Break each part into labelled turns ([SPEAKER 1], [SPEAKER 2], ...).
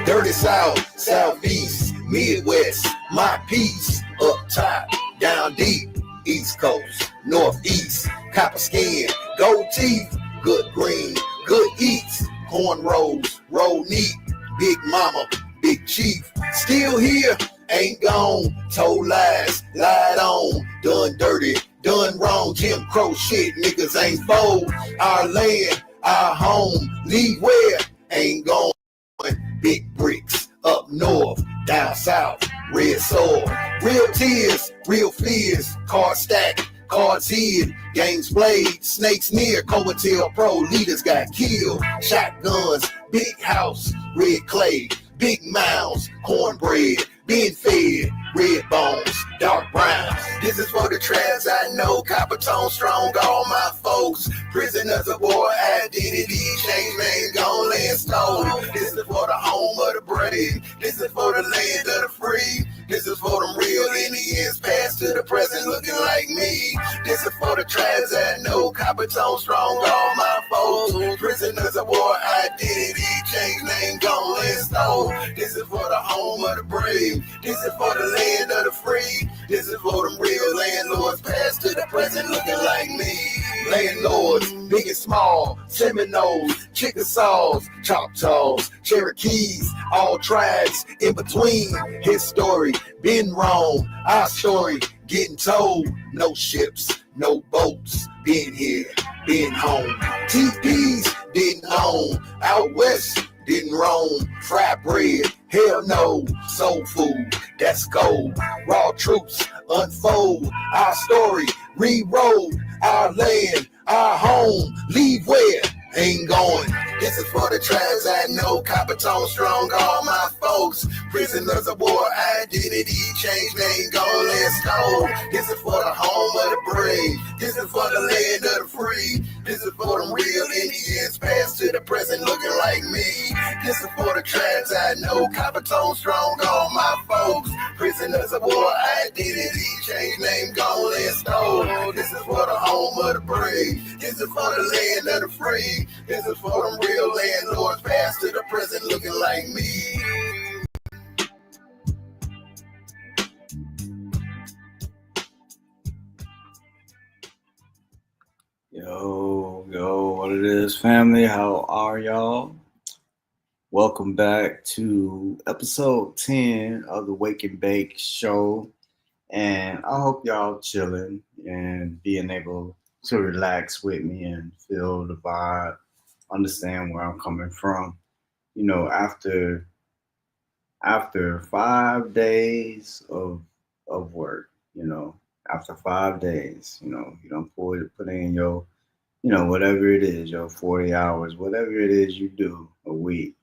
[SPEAKER 1] Dirty South, Southeast, Midwest, my piece, up top, down deep, East Coast, Northeast, copper skin, gold teeth, good green, good eats, cornrows, roll neat, big mama, big chief, still here, ain't gone, told lies, lied on, done dirty, done wrong, Jim Crow shit, niggas ain't fold, our land, our home, leave where, ain't gone. Big bricks up north, down south, red soil, real tears, real fears, cards stacked, cards hid, games played, snakes near, Coattail Pro, leaders got killed, shotguns, big house, red clay, big mounds, cornbread, being fed, red bones, dark browns. This is for the trans I know, copper tone strong, all my folks. Prisoners of war, identity, change name, gone land stone. This is for the home of the brave. This is for the land of the free. This is for them real Indians, past to the present, looking like me. This is for the trans I know, copper tone strong, all my folks. Prisoners of war, identity, change name, gone land stone. This is for the home of the brave. This is for the land of the free. This is for them real landlords, past to the present, looking like me. Landlords, big and small, Seminoles, Chickasaws, Choctaws, Cherokees, all tribes in between. His story been wrong, our story getting told. No ships, no boats, been here, been home. TPs didn't own, out west didn't roam. Fried bread, hell no. Soul food, that's gold. Raw truths unfold, our story rewrote. Our land, our home, leave where, ain't going. This is for the tribes I know, copper tone strong, all my folks. Prisoners of war, identity, change name, gone land stone. This is for the home of the brave. This is for the land of the free. This is for them real Indians, past to the present, looking like me. This is for the tribes I know, copper tone strong, all my folks. Prisoners of war, identity, change name, gone land stone. This is for the home of the brave. This is for the land of the free. This is for them real landlords, past to the present, looking like me.
[SPEAKER 2] Yo, what it is, family? How are y'all? Welcome back to episode 10 of the Wake and Bake show. And I hope y'all chilling and being able to relax with me and feel the vibe, understand where I'm coming from. You know, after 5 days of work, after 5 days, you don't put in your, whatever it is, your 40 hours, whatever it is you do a week,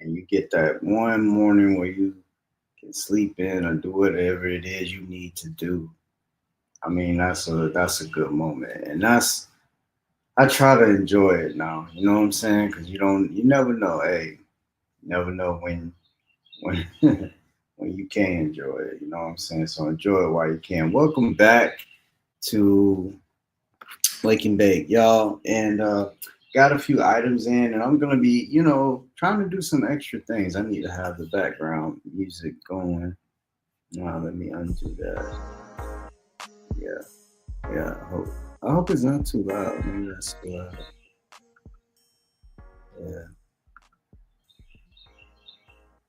[SPEAKER 2] and you get that one morning where you can sleep in or do whatever it is you need to do. I mean, that's a good moment, and I try to enjoy it now. You know what I'm saying? Because you never know. Hey, you never know when when you can enjoy it. You know what I'm saying? So enjoy it while you can. Welcome back to Wake and Bake, y'all, and got a few items in, and I'm gonna be, trying to do some extra things. I need to have the background music going. Let me undo that. Yeah. I hope it's not too loud. Maybe that's too loud.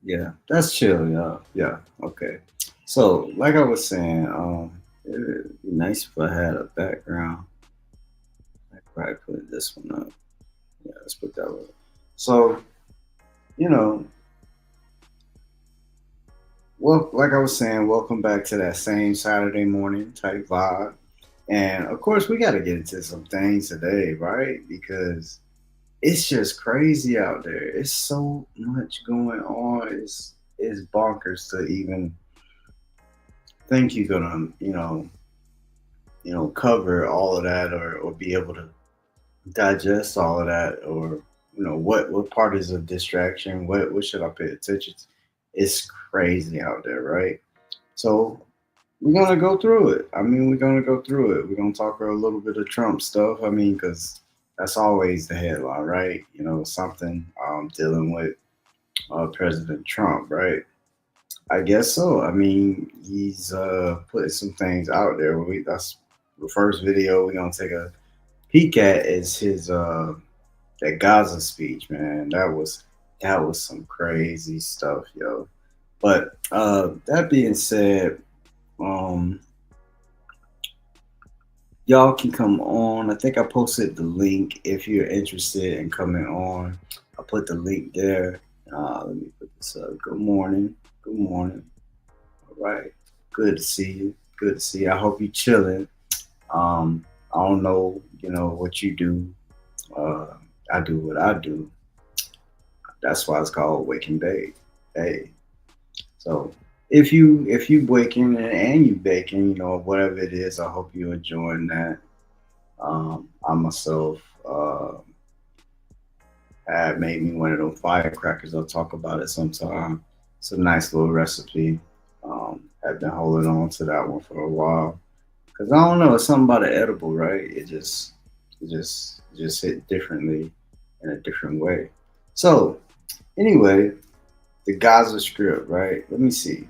[SPEAKER 2] Yeah, that's chill, y'all. Yeah, okay. So, like I was saying, it'd be nice if I had a background. I could probably put this one up. Yeah, let's put that one. So, you know, well, like I was saying, welcome back to that same Saturday morning type vibe. And of course, we got to get into some things today, right? Because it's just crazy out there. It's so much going on. It's bonkers to even think you're gonna, cover all of that or be able to digest all of that, or what part is a distraction, what should I pay attention to. It's crazy out there, right? So we're gonna go through it. We're gonna go through it. We're gonna talk a little bit of Trump stuff. Because that's always the headline, right? Something dealing with President Trump, right? I guess so. I mean, he's putting some things out there. That's the first video we're gonna take a peek at is his that Gaza speech, man. That was some crazy stuff, yo. But that being said, um, y'all can come on. I think I posted the link if you're interested in coming on. I put the link there. Let me put this up. Good morning. Good morning. All right. Good to see you. Good to see you. I hope you're chilling. I don't know, what you do. Uh, I do what I do. That's why it's called Waking Day. Hey. So if you waking and you baking, whatever it is, I hope you're enjoying that. I myself had made me one of those firecrackers. I'll talk about it sometime. It's a nice little recipe. I've been holding on to that one for a while because I don't know. It's something about the edible, right? It just hit differently in a different way. So anyway, the Gaza Strip, right? Let me see.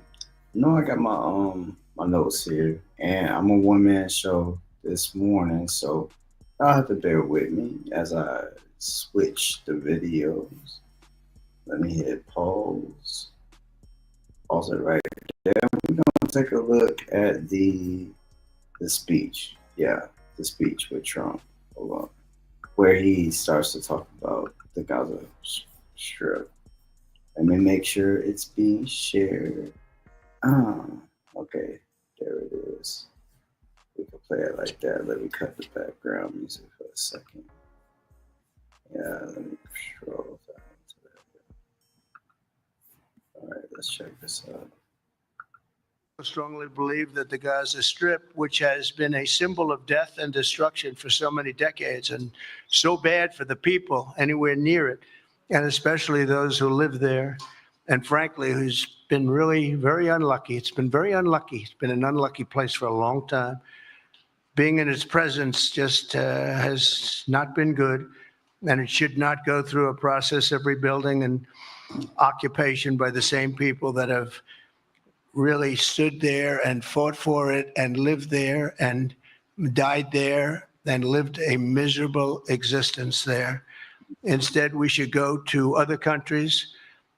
[SPEAKER 2] I got my notes here, and I'm a one man show this morning, so I'll have to bear with me as I switch the videos. Let me hit pause. Pause it right there. We're gonna take a look at the speech. Yeah, the speech with Trump. Hold on. Where he starts to talk about the Gaza Strip. Let me make sure it's being shared. Ah, okay, there it is. We can play it like that. Let me cut the background music for a second. Yeah, let me scroll down to that. All right, let's check this out.
[SPEAKER 3] I strongly believe that the Gaza Strip, which has been a symbol of death and destruction for so many decades and so bad for the people anywhere near it, and especially those who live there, and frankly, who's been really very unlucky. It's been very unlucky. It's been an unlucky place for a long time. Being in its presence just has not been good, and it should not go through a process of rebuilding and occupation by the same people that have really stood there and fought for it and lived there and died there and lived a miserable existence there. Instead, we should go to other countries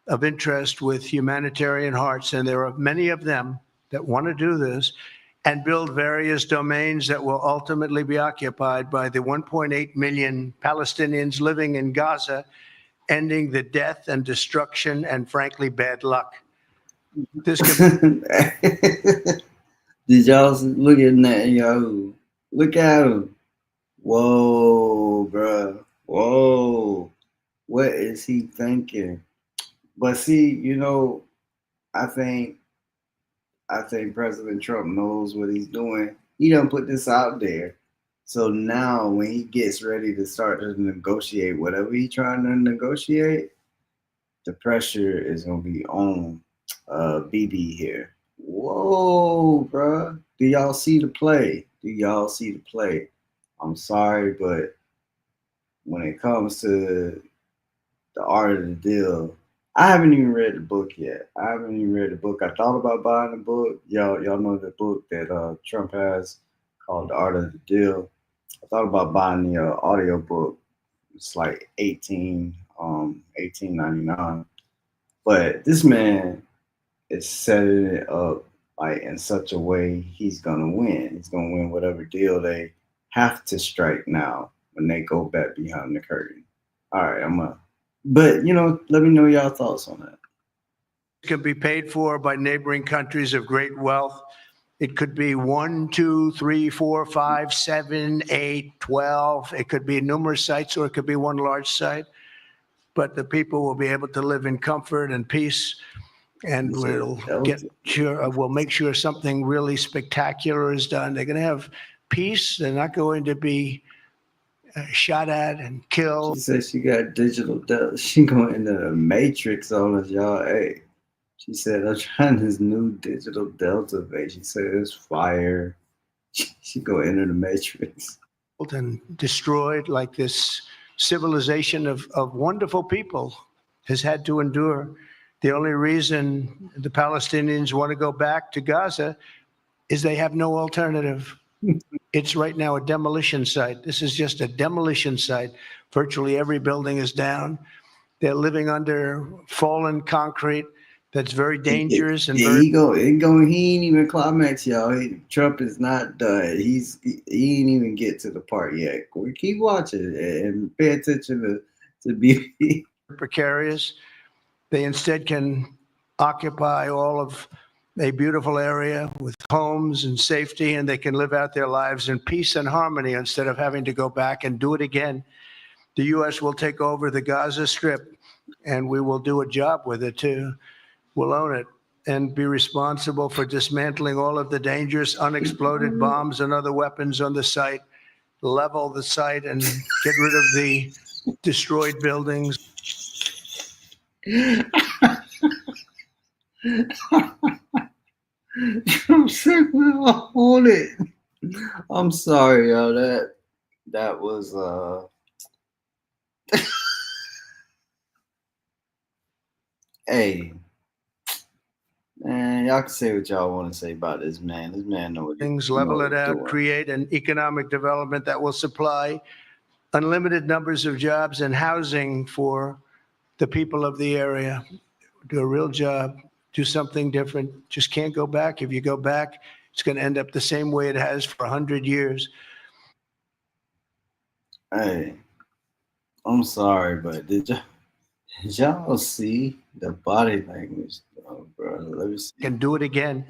[SPEAKER 3] of interest with humanitarian hearts, and there are many of them that want to do this, and build various domains that will ultimately be occupied by the 1.8 million Palestinians living in Gaza, ending the death and destruction and, frankly, bad luck. This could
[SPEAKER 2] Did y'all look at Netanyahu? Look at him. Whoa, bruh. Whoa. What is he thinking? But see, I think President Trump knows what he's doing. He done put this out there. So now when he gets ready to start to negotiate whatever he's trying to negotiate, the pressure is gonna be on BB here. Whoa, bruh. Do y'all see the play? Do y'all see the play? I'm sorry, but when it comes to the art of the deal, I haven't even read the book yet. I haven't even read the book. I thought about buying the book. Y'all know the book that Trump has called The Art of the Deal. I thought about buying the audio book. It's like 18.99. But this man is setting it up like in such a way he's gonna win. He's gonna win whatever deal they have to strike now when they go back behind the curtain. All right, but let me know y'all thoughts on that.
[SPEAKER 3] can be paid for by neighboring countries of great wealth. It could be 1, 2, 3, 4, 5, 7, 8, 12. It could be numerous sites, or it could be one large site. But the people will be able to live in comfort and peace, and we'll make sure something really spectacular is done. They're going to have peace. They're not going to be shot at and killed.
[SPEAKER 2] She said she got digital Delta. She going into the matrix on us, y'all. Hey, she said I'm trying this new digital Delta base. She said it's fire. She go into the matrix
[SPEAKER 3] and destroyed like this civilization of wonderful people has had to endure. The only reason the Palestinians want to go back to Gaza is they have no alternative. It's right now a demolition site. This is just a demolition site. Virtually every building is down. They're living under fallen concrete that's very dangerous and
[SPEAKER 2] Yeah,
[SPEAKER 3] very.
[SPEAKER 2] he ain't even climax, y'all. Trump is not done. He ain't even get to the part yet. We keep watching and pay attention to BP.
[SPEAKER 3] Precarious. They instead can occupy all of a beautiful area with homes and safety, and they can live out their lives in peace and harmony instead of having to go back and do it again. The U.S. will take over the Gaza Strip, and we will do a job with it too. We'll own it and be responsible for dismantling all of the dangerous unexploded bombs and other weapons on the site, level the site, and get rid of the destroyed buildings.
[SPEAKER 2] I'm sick on it. I'm sorry, yo. That was hey, man, y'all can say what y'all want to say about this man. This man know what
[SPEAKER 3] Things,
[SPEAKER 2] he know
[SPEAKER 3] level
[SPEAKER 2] what
[SPEAKER 3] it
[SPEAKER 2] he's
[SPEAKER 3] out,
[SPEAKER 2] doing.
[SPEAKER 3] create an economic development that will supply unlimited numbers of jobs and housing for the people of the area. Do a real job, do something different. Just can't go back. If you go back, it's going to end up the same way it has for 100 years.
[SPEAKER 2] Hey, I'm sorry, but did y'all see the body language, bro? Let me see.
[SPEAKER 3] Can do it again.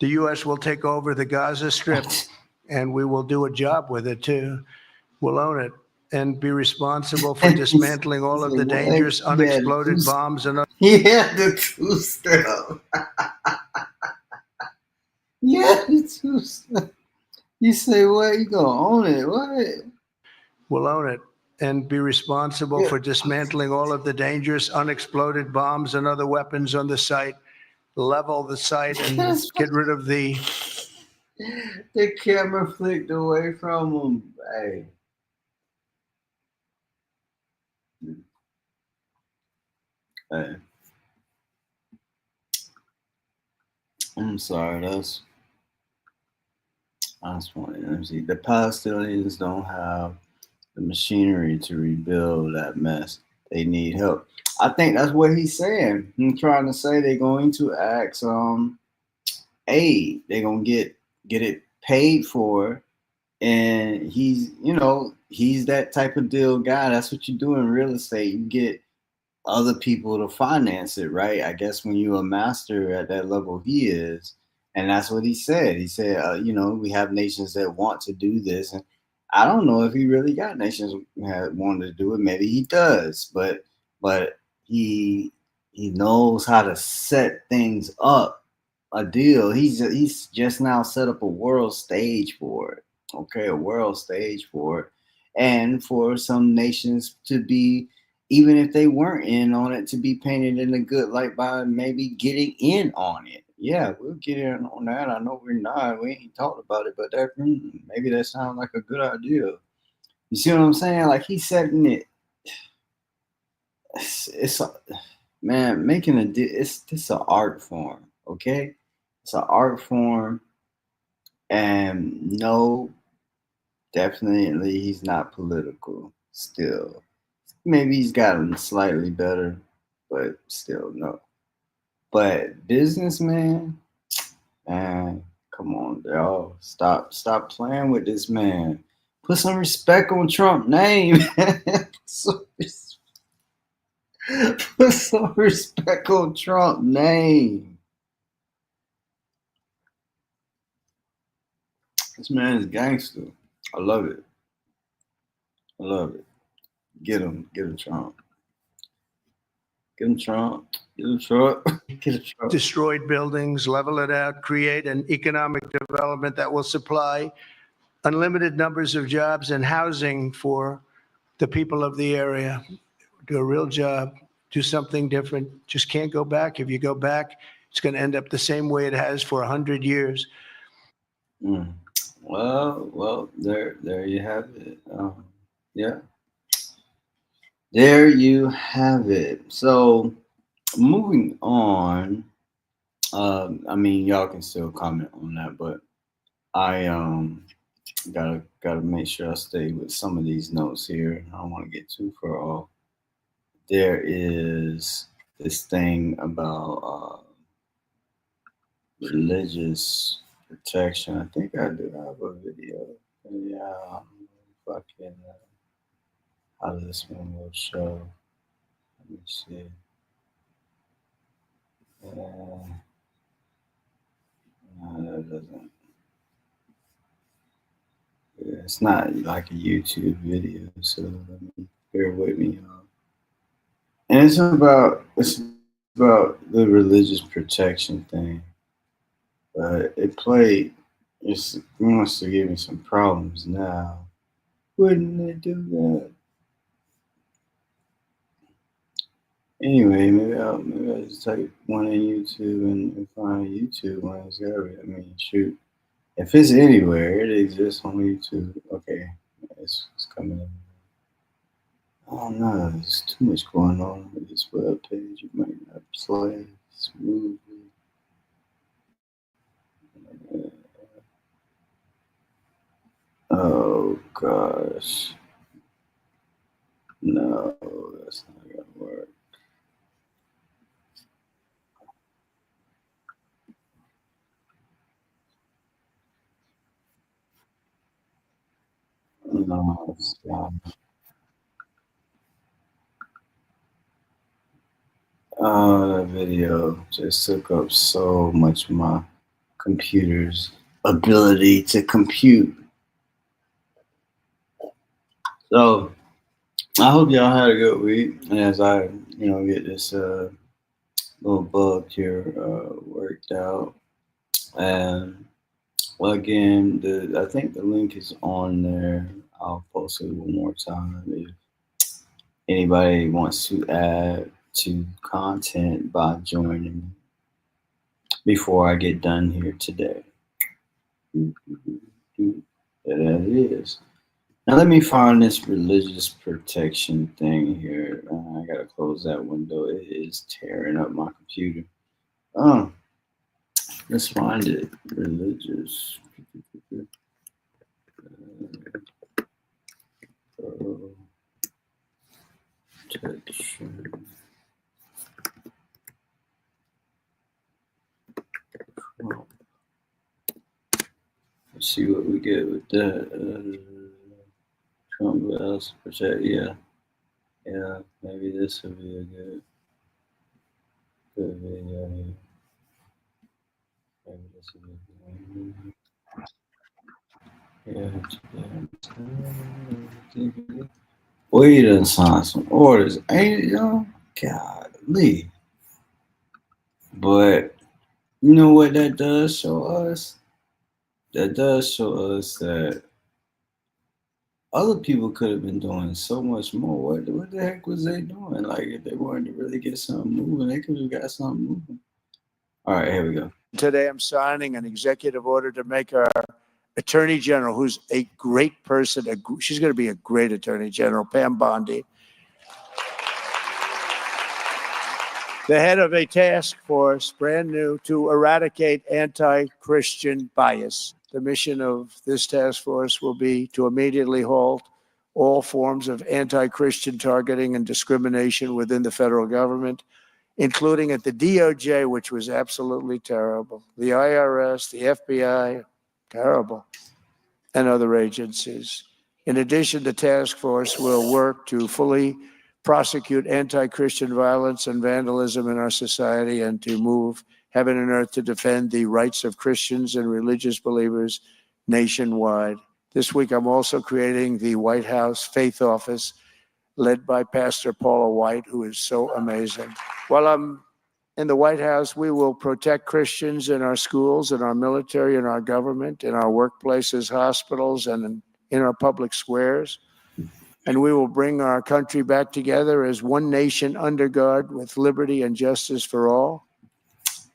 [SPEAKER 3] The U.S. will take over the Gaza Strip, and we will do a job with it too. We'll own it and be responsible for dismantling all of the dangerous unexploded bombs and.
[SPEAKER 2] Yeah, the two step. Yeah, the two step. You say what? You gonna own it? What?
[SPEAKER 3] We'll own it and be responsible for dismantling all of the dangerous unexploded bombs and other weapons on the site, level the site, and get rid of the.
[SPEAKER 2] The camera flicked away from him. Hey. Hey. I'm sorry, that's funny. Let me see. The Palestinians don't have the machinery to rebuild that mess. They need help. I think that's what he's saying. He's trying to say they're going to ask aid. They're gonna get it paid for. And he's that type of deal guy. That's what you do in real estate. You get other people to finance it, right? I guess when you're a master at that level he is, and that's what he said. He said, we have nations that want to do this, and I don't know if he really got nations that wanted to do it. Maybe he does, but he knows how to set things up. A deal. He's just now set up a world stage for it. Okay, a world stage for it, and for some nations to be, even if they weren't in on it, to be painted in a good light by maybe getting in on it. Yeah, we'll get in on that. I know we're not. We ain't talked about it, but maybe that sounds like a good idea. You see what I'm saying? Like he's setting it. It's man making it's an art form. Okay, it's an art form, and no, definitely he's not political. Still, maybe he's gotten slightly better, but still no. But businessman, man, come on, y'all, stop playing with this man. Put some respect on Trump's name. Put some respect on Trump's name. This man is gangster. I love it. I love it. Get him, Trump. Get him, Trump. Get him, Trump. Get him, Trump.
[SPEAKER 3] Destroyed buildings, level it out, create an economic development that will supply unlimited numbers of jobs and housing for the people of the area. Do a real job, do something different. Just can't go back. If you go back, it's going to end up the same way it has for 100 years.
[SPEAKER 2] Mm. Well, there you have it. Yeah. there you have it. So moving on. I mean, y'all can still comment on that, but I gotta make sure I stay with some of these notes here. I don't want to get too far off. There is this thing about religious protection. I think I do have a video. Yeah, fucking how this one will show. Let me see. No, that doesn't. Yeah, it's not like a YouTube video, so let me bear with me, y'all. And it's about the religious protection thing, but it played. It wants to give me some problems now. Wouldn't it do that? Anyway, maybe I'll just type one in YouTube and find a YouTube one. It's gotta be, I mean, shoot. If it's anywhere, it exists on YouTube. Okay, it's coming in. Oh no, there's too much going on with this web page. You might not play smoothly. Oh gosh. No, that's not gonna work. No, it's not. Oh, that video just took up so much of my computer's ability to compute. So I hope y'all had a good week. And as I, get this little bug here worked out. And well, again, I think the link is on there. I'll post it one more time if anybody wants to add to content by joining before I get done here today. There it is. Now let me find this religious protection thing here. I gotta close that window. It is tearing up my computer. Oh, let's find it. Religious protection. Let's see what we get with that. Trump else protect. Yeah. Maybe this will be a good video here. Maybe this will be good. Yeah. Boy, you done signed some orders, ain't it, y'all? Golly. But you know what that does show us? That does show us that other people could have been doing so much more. What the heck was they doing? Like, if they wanted to really get something moving, they could have got something moving. All right, here we go.
[SPEAKER 3] Today, I'm signing an executive order to make our Attorney General, who's a great person, she's going to be a great Attorney General, Pam Bondi, the head of a task force, brand new, to eradicate anti-Christian bias. The mission of this task force will be to immediately halt all forms of anti-Christian targeting and discrimination within the federal government, including at the DOJ, which was absolutely terrible, the IRS, the FBI, terrible, and other agencies. In addition, the task force will work to fully prosecute anti-Christian violence and vandalism in our society and to move heaven and earth to defend the rights of Christians and religious believers nationwide. This week, I'm also creating the White House Faith Office, led by Pastor Paula White, who is so amazing. While I'm in the White House, we will protect Christians in our schools, in our military, in our government, in our workplaces, hospitals, and in our public squares. And we will bring our country back together as one nation under God with liberty and justice for all.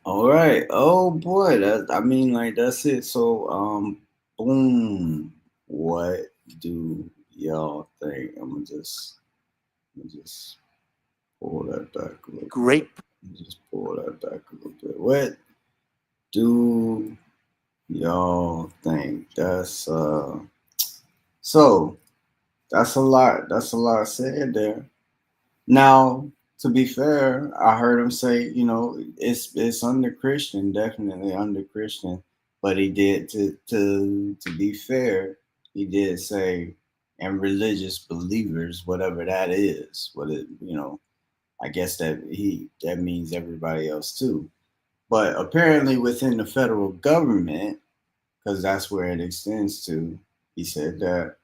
[SPEAKER 2] All right. Oh boy, that's it. So boom. What do y'all think? I'm gonna just Let me just pull that back a little
[SPEAKER 3] Great.
[SPEAKER 2] bit. Let me just pull that back a little bit. What do y'all think? So that's a lot. That's a lot said there. Now, to be fair, I heard him say, it's under Christian, definitely under Christian. But he did to be fair, he did say, and religious believers, whatever that is, I guess that means everybody else too. But apparently within the federal government, because that's where it extends to, he said that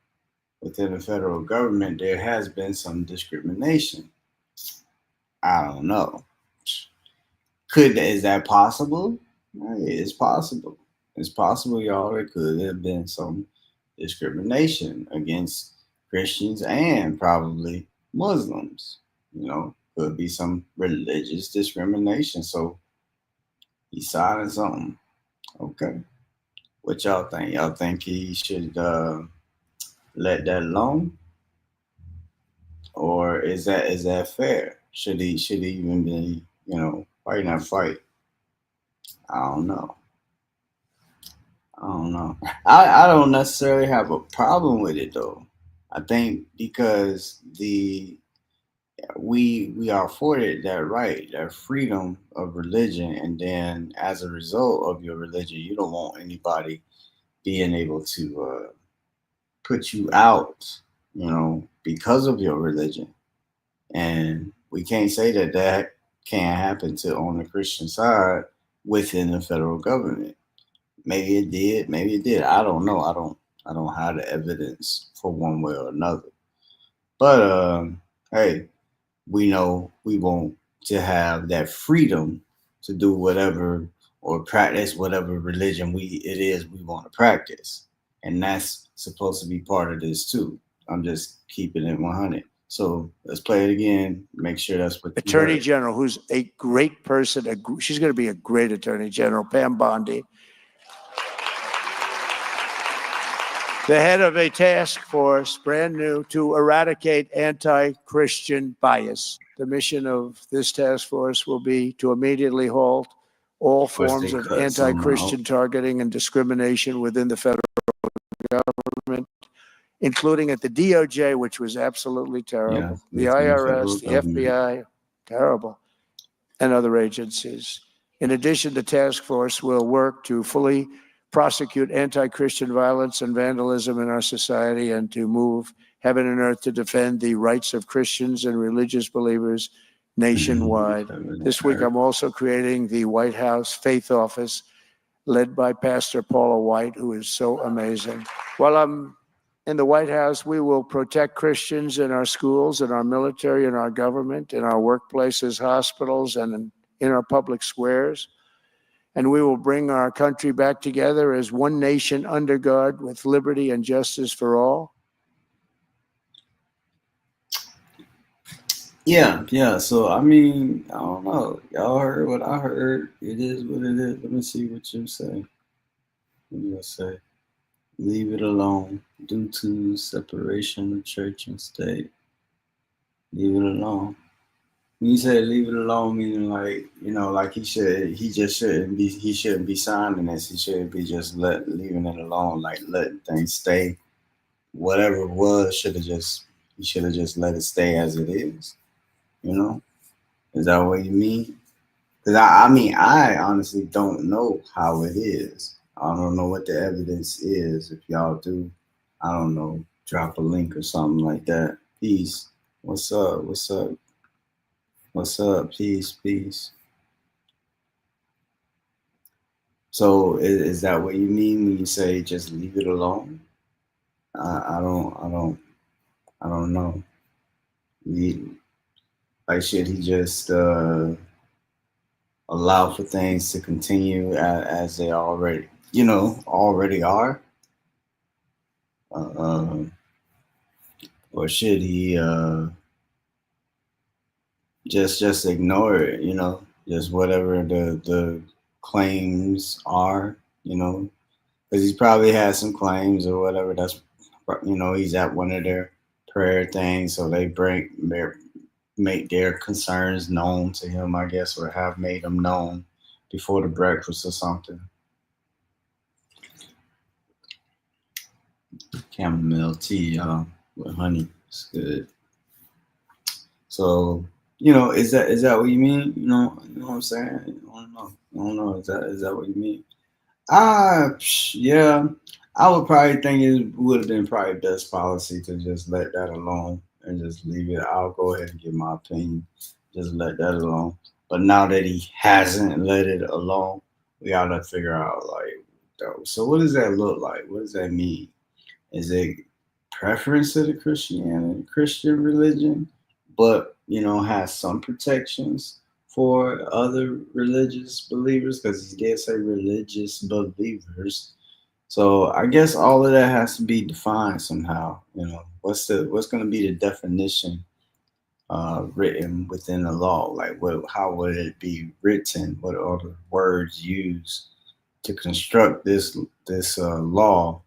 [SPEAKER 2] within the federal government there has been some discrimination. I don't know. Is that possible? It's possible. It's possible, y'all. There could have been some discrimination against Christians and probably Muslims. Could be some religious discrimination. So he's signing something. Okay. What y'all think? Y'all think he should let that alone, or is that fair? Should he even be fighting that fight? I don't know. I don't know. I don't necessarily have a problem with it though. I think because we are afforded that right, that freedom of religion, and then as a result of your religion, you don't want anybody being able to put you out, because of your religion. And we can't say that can't happen to on the Christian side within the federal government. Maybe it did. Maybe it did. I don't know. I don't have the evidence for one way or another. But hey, we know we want to have that freedom to do whatever or practice whatever religion we want to practice, and that's supposed to be part of this too. I'm just keeping it 100. So let's play it again. Make sure that's what you
[SPEAKER 3] Attorney
[SPEAKER 2] heard.
[SPEAKER 3] General, who's a great person. She's going to be a great Attorney General, Pam Bondi. The head of a task force, brand new, to eradicate anti-Christian bias. The mission of this task force will be to immediately halt all forms of anti-Christian targeting and discrimination within the federal government, including at the DOJ, which was absolutely terrible, the IRS, the FBI, terrible, and other agencies. In addition, the task force will work to fully prosecute anti-Christian violence and vandalism in our society and to move heaven and earth to defend the rights of Christians and religious believers nationwide. This week, I'm also creating the White House Faith Office, led by Pastor Paula White, who is so amazing. While I'm in the White House, we will protect Christians in our schools, in our military, in our government, in our workplaces, hospitals, and in our public squares. And we will bring our country back together as one nation under God with liberty and justice for all.
[SPEAKER 2] Yeah. So I mean, I don't know. Y'all heard what I heard. It is what it is. Let me see what you say. What do you say? Leave it alone due to separation of church and state. Leave it alone. When you say leave it alone, meaning like he shouldn't be signing this. He shouldn't be just leaving it alone, like letting things stay. Whatever it was, he should have just let it stay as it is. You know, is that what you mean? Because I mean, I honestly don't know how it is. I don't know what the evidence is. If y'all do, I don't know, drop a link or something like that. Peace. What's up? What's up? What's up? Peace. So is that what you mean when you say just leave it alone? I don't know. Like should he just allow for things to continue as they already are, uh, or should he just ignore it? Just whatever the claims are. Because he's probably had some claims or whatever. That's he's at one of their prayer thing. So they make their concerns known to him, I guess, or have made them known before the breakfast or something. Chamomile tea, with honey. It's good. So, is that what you mean? You know what I'm saying? I don't know. Is that what you mean? Yeah. I would probably think it would have been probably best policy to just let that alone and just leave it. I'll go ahead and give my opinion. Just let that alone. But now that he hasn't let it alone, we gotta figure out so what does that look like? What does that mean? Is it preference to the Christian religion, but has some protections for other religious believers? Because he did say religious believers. So I guess all of that has to be defined somehow. What's going to be the definition written within the law? Like, how would it be written? What are the words used to construct this law,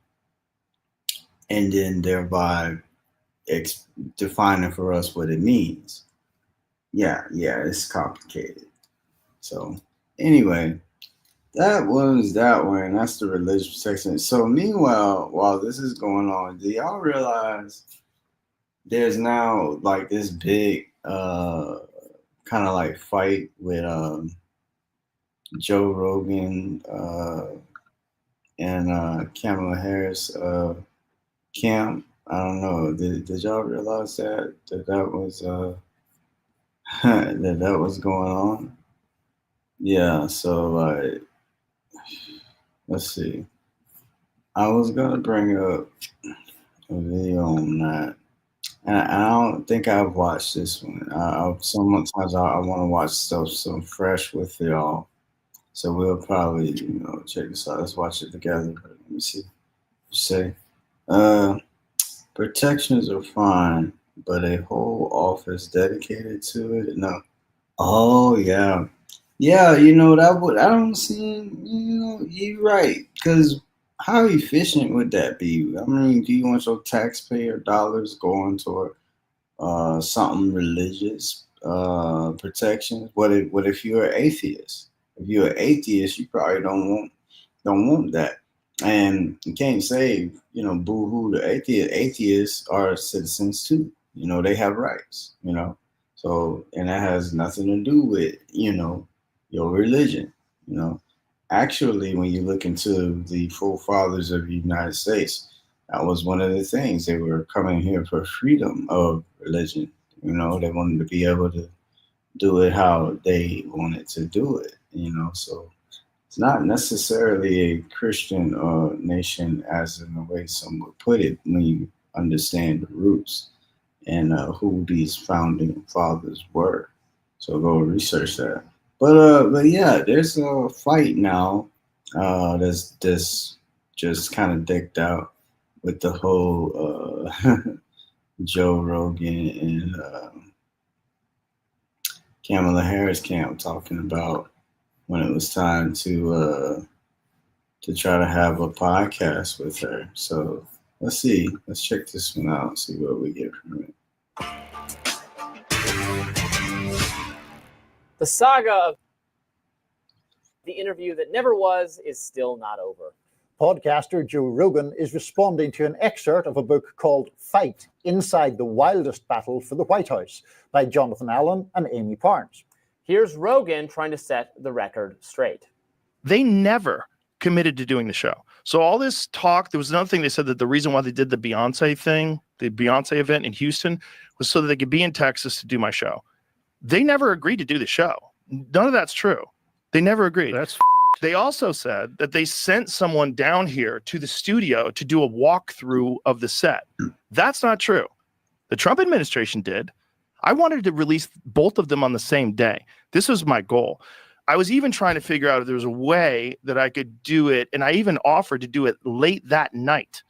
[SPEAKER 2] and then thereby defining for us what it means? Yeah, it's complicated. So anyway, that was that one. That's the religious protection. So meanwhile, while this is going on, do y'all realize there's now like this big kind of like fight with Joe Rogan and Kamala Harris camp? I don't know. Did y'all realize that was that was going on? Yeah. So like, let's see. I was gonna bring up a video on that, and I don't think I've watched this one. Sometimes I want to watch stuff so fresh with y'all, so we'll probably check this out. Let's watch it together. Let me see. Say, protections are fine, but a whole office dedicated to it, no. Oh yeah. Yeah, I don't see, you're right. Because how efficient would that be? I mean, do you want your taxpayer dollars going toward something religious protection? What if you're an atheist? If you're an atheist, you probably don't want that. And you can't say, boo-hoo to atheists. Atheists are citizens too. They have rights, So, and that has nothing to do with, your religion. Actually, when you look into the forefathers of the United States, that was one of the things. They were coming here for freedom of religion. They wanted to be able to do it how they wanted to do it, so it's not necessarily a Christian nation as in the way some would put it when you understand the roots and who these founding fathers were. So go research that. But yeah, there's a fight now that's just kind of decked out with the whole Joe Rogan and Kamala Harris camp talking about when it was time to try to have a podcast with her. So let's see. Let's check this one out and see what we get from it.
[SPEAKER 4] The saga of the interview that never was is still not over.
[SPEAKER 5] Podcaster Joe Rogan is responding to an excerpt of a book called Fight: Inside the Wildest Battle for the White House by Jonathan Allen and Amy Parnes.
[SPEAKER 4] Here's Rogan trying to set the record straight.
[SPEAKER 6] They never committed to doing the show. So all this talk, there was another thing they said that the reason why they did the Beyonce thing, the Beyonce event in Houston, was so that they could be in Texas to do my show. They never agreed to do the show. None of that's true. They never agreed. They also said that they sent someone down here to the studio to do a walkthrough of the set. That's not true. The Trump administration did. I wanted to release both of them on the same day. This was my goal. I was even trying to figure out if there was a way that I could do it, and I even offered to do it late that night.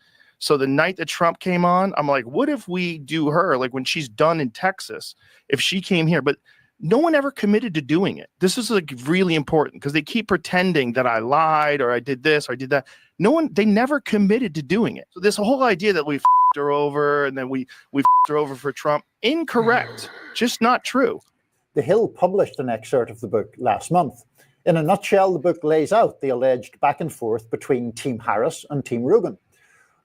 [SPEAKER 6] So the night that Trump came on, I'm like, what if we do her, like when she's done in Texas, if she came here? But no one ever committed to doing it. This is like really important because they keep pretending that I lied or I did this or I did that. They never committed to doing it. So this whole idea that we f***ed her over and then we f***ed her over for Trump, incorrect, just not true.
[SPEAKER 5] The Hill published an excerpt of the book last month. In a nutshell, the book lays out the alleged back and forth between Team Harris and Team Rogan.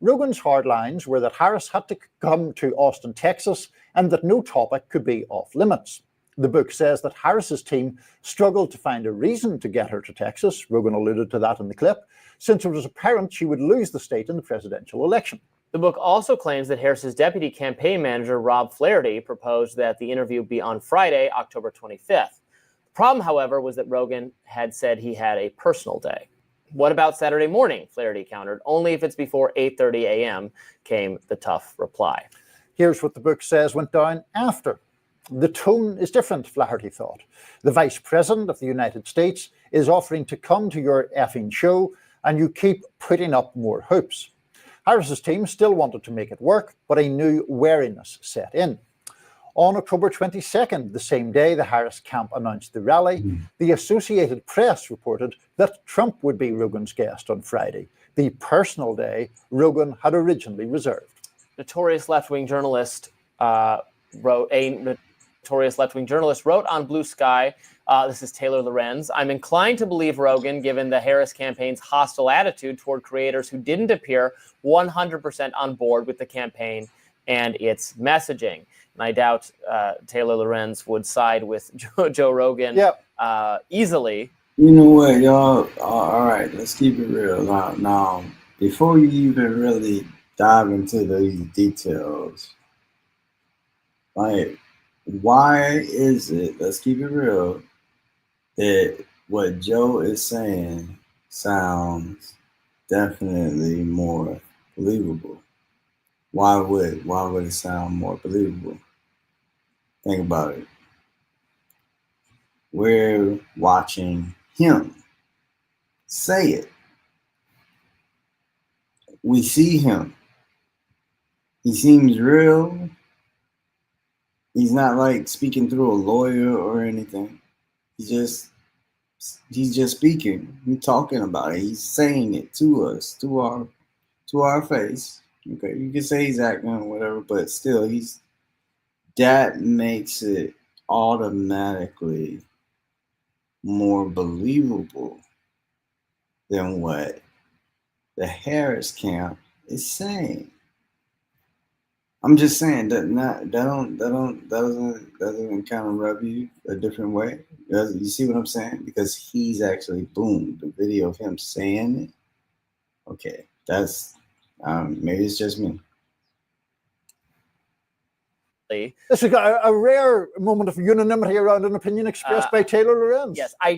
[SPEAKER 5] Rogan's hard lines were that Harris had to come to Austin, Texas, and that no topic could be off limits. The book says that Harris's team struggled to find a reason to get her to Texas. Rogan alluded to that in the clip, since it was apparent she would lose the state in the presidential election.
[SPEAKER 4] The book also claims that Harris's deputy campaign manager, Rob Flaherty, proposed that the interview be on Friday, October 25th. The problem, however, was that Rogan had said he had a personal day. What about Saturday morning? Flaherty countered. Only if it's before 8:30 a.m. came the tough reply.
[SPEAKER 5] Here's what the book says went down after. The tone is different, Flaherty thought. The Vice President of the United States is offering to come to your effing show, and you keep putting up more hoops. Harris's team still wanted to make it work, but a new wariness set in. On October 22nd, the same day the Harris camp announced the rally, the Associated Press reported that Trump would be Rogan's guest on Friday, the personal day Rogan had originally reserved.
[SPEAKER 4] Notorious left-wing journalist wrote on Blue Sky, this is Taylor Lorenz, I'm inclined to believe Rogan, given the Harris campaign's hostile attitude toward creators who didn't appear 100% on board with the campaign and its messaging. And I doubt Taylor Lorenz would side with Joe Rogan easily.
[SPEAKER 2] You know what, y'all? All right, let's keep it real. Now, before you even really dive into these details, like, why is it, let's keep it real, that what Joe is saying sounds definitely more believable? Why would it sound more believable? Think about it. We're watching him say it. We see him. He seems real. He's not like speaking through a lawyer or anything. He's just speaking. He's talking about it. He's saying it to us, to our face. Okay, you can say he's acting or whatever, but still, that makes it automatically more believable than what the Harris camp is saying. I'm just saying that doesn't kind of rub you a different way. You see what I'm saying? Because he's actually, boom, the video of him saying it. Okay, that's maybe it's just me.
[SPEAKER 5] This is a rare moment of unanimity around an opinion expressed by Taylor Lorenz.
[SPEAKER 4] Yes, I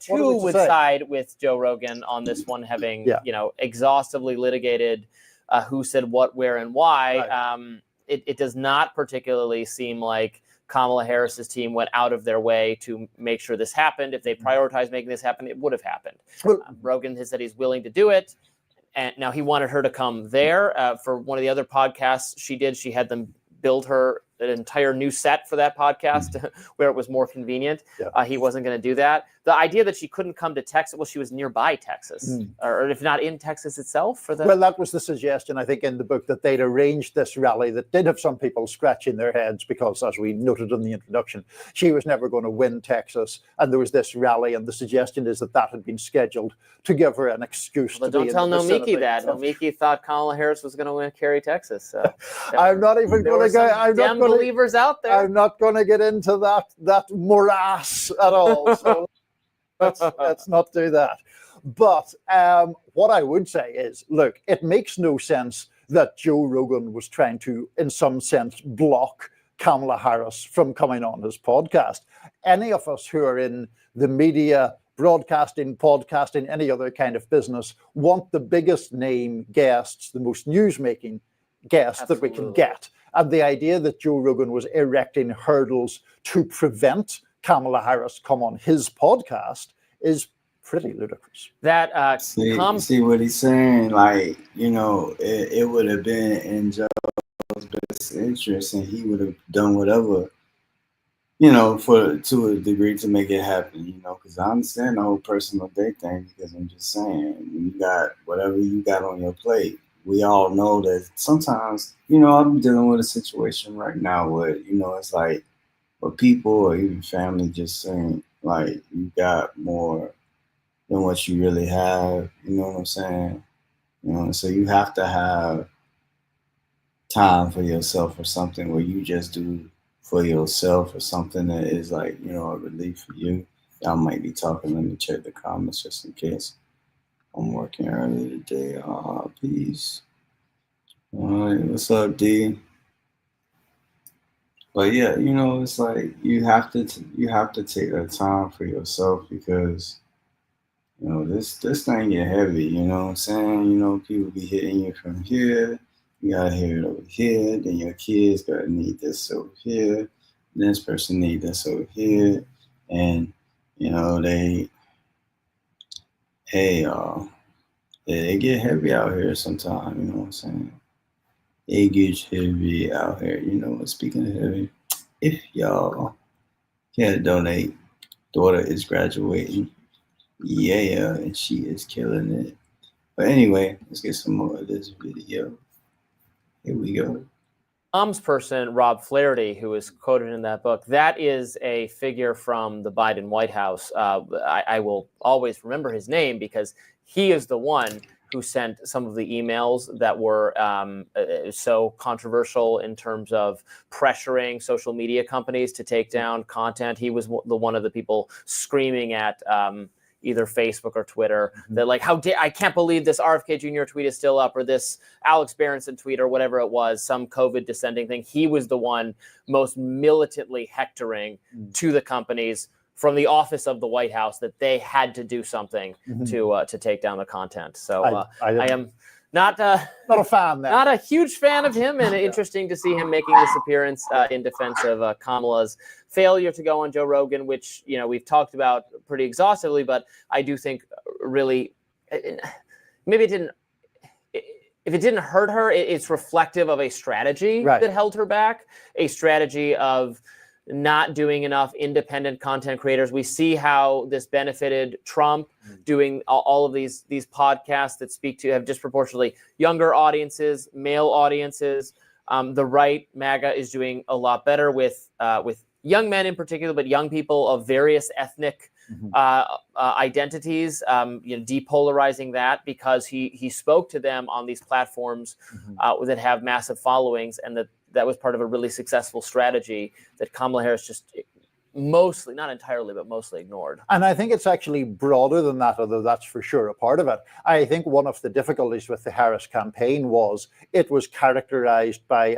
[SPEAKER 4] too would side with Joe Rogan on this one, having exhaustively litigated who said what, where, and why. Right. It does not particularly seem like Kamala Harris's team went out of their way to make sure this happened. If they prioritized making this happen, it would have happened. Well, Rogan has said he's willing to do it. And now he wanted her to come there for one of the other podcasts she did. She had them build her an entire new set for that podcast where it was more convenient. Yeah. He wasn't going to do that. The idea that she couldn't come to Texas, well, she was nearby Texas, or if not in Texas itself. Well,
[SPEAKER 5] that was the suggestion, I think, in the book, that they'd arranged this rally that did have some people scratching their heads because, as we noted in the introduction, she was never going to win Texas. And there was this rally, and the suggestion is that had been scheduled to give her an excuse to
[SPEAKER 4] don't tell Nomiki that. Nomiki thought Kamala Harris was going to carry Texas. So
[SPEAKER 5] I'm not even going to go. I'm not going
[SPEAKER 4] believers out there.
[SPEAKER 5] I'm not going to get into that morass at all. So let's not do that. But what I would say is, look, it makes no sense that Joe Rogan was trying to, in some sense, block Kamala Harris from coming on his podcast. Any of us who are in the media, broadcasting, podcasting, any other kind of business, want the biggest name guests, the most news-making guests that we can get. And the idea that Joe Rogan was erecting hurdles to prevent Kamala Harris come on his podcast is pretty ludicrous.
[SPEAKER 4] That
[SPEAKER 2] see what he's saying? Like, it would have been in Joe's best interest, and he would have done whatever you know, to a degree to make it happen, you know, because I understand the whole personal day thing because I'm just saying, when you got whatever you got on your plate, we all know that sometimes, you know, I'm dealing with a situation right now where, you know, it's like, for people or even family just saying, like, you got more than what you really have, you know what I'm saying? You know, so you have to have time for yourself or something where you just do for yourself or something that is like, you know, a relief for you. Y'all might be talking. Let me check the comments just in case. I'm working early today. Peace. All right, what's up, D? But yeah, you know, it's like you have to you have to take that time for yourself because you know this thing get heavy. You know what I'm saying? You know, people be hitting you from here. You gotta hear it over here. Then your kids gotta need this over here. This person need this over here, and you know hey, they get heavy out here sometimes. You know what I'm saying? It gets heavy out here. You know, speaking of heavy, if y'all can't donate, daughter is graduating. Yeah, and she is killing it. But anyway, let's get some more of this video. Here we go.
[SPEAKER 4] Mom's person, Rob Flaherty, who is quoted in that book, that is a figure from the Biden White House. I will always remember his name because he is the one who sent some of the emails that were so controversial in terms of pressuring social media companies to take down content. He was the one of the people screaming at either Facebook or Twitter that like, I can't believe this RFK Jr. tweet is still up, or this Alex Berenson tweet, or whatever it was, some COVID dissenting thing. He was the one most militantly hectoring to the companies from the office of the White House that they had to do something to take down the content. So I am not a fan there. Not a huge fan of him, and interesting to see him making this appearance in defense of Kamala's failure to go on Joe Rogan, which, you know, we've talked about pretty exhaustively, but I do think really maybe it didn't. If it didn't hurt her, it's reflective of a strategy that held her back, a strategy of not doing enough independent content creators. We see how this benefited Trump doing all of these podcasts that speak to have disproportionately younger audiences, male audiences. The right, MAGA, is doing a lot better with young men in particular, but young people of various ethnic identities, depolarizing that because he spoke to them on these platforms that have massive followings, and that was part of a really successful strategy that Kamala Harris just mostly, not entirely, but mostly ignored. And I think it's actually broader than that, although that's for sure a part of it. I think one of the difficulties with the Harris campaign was it was characterized by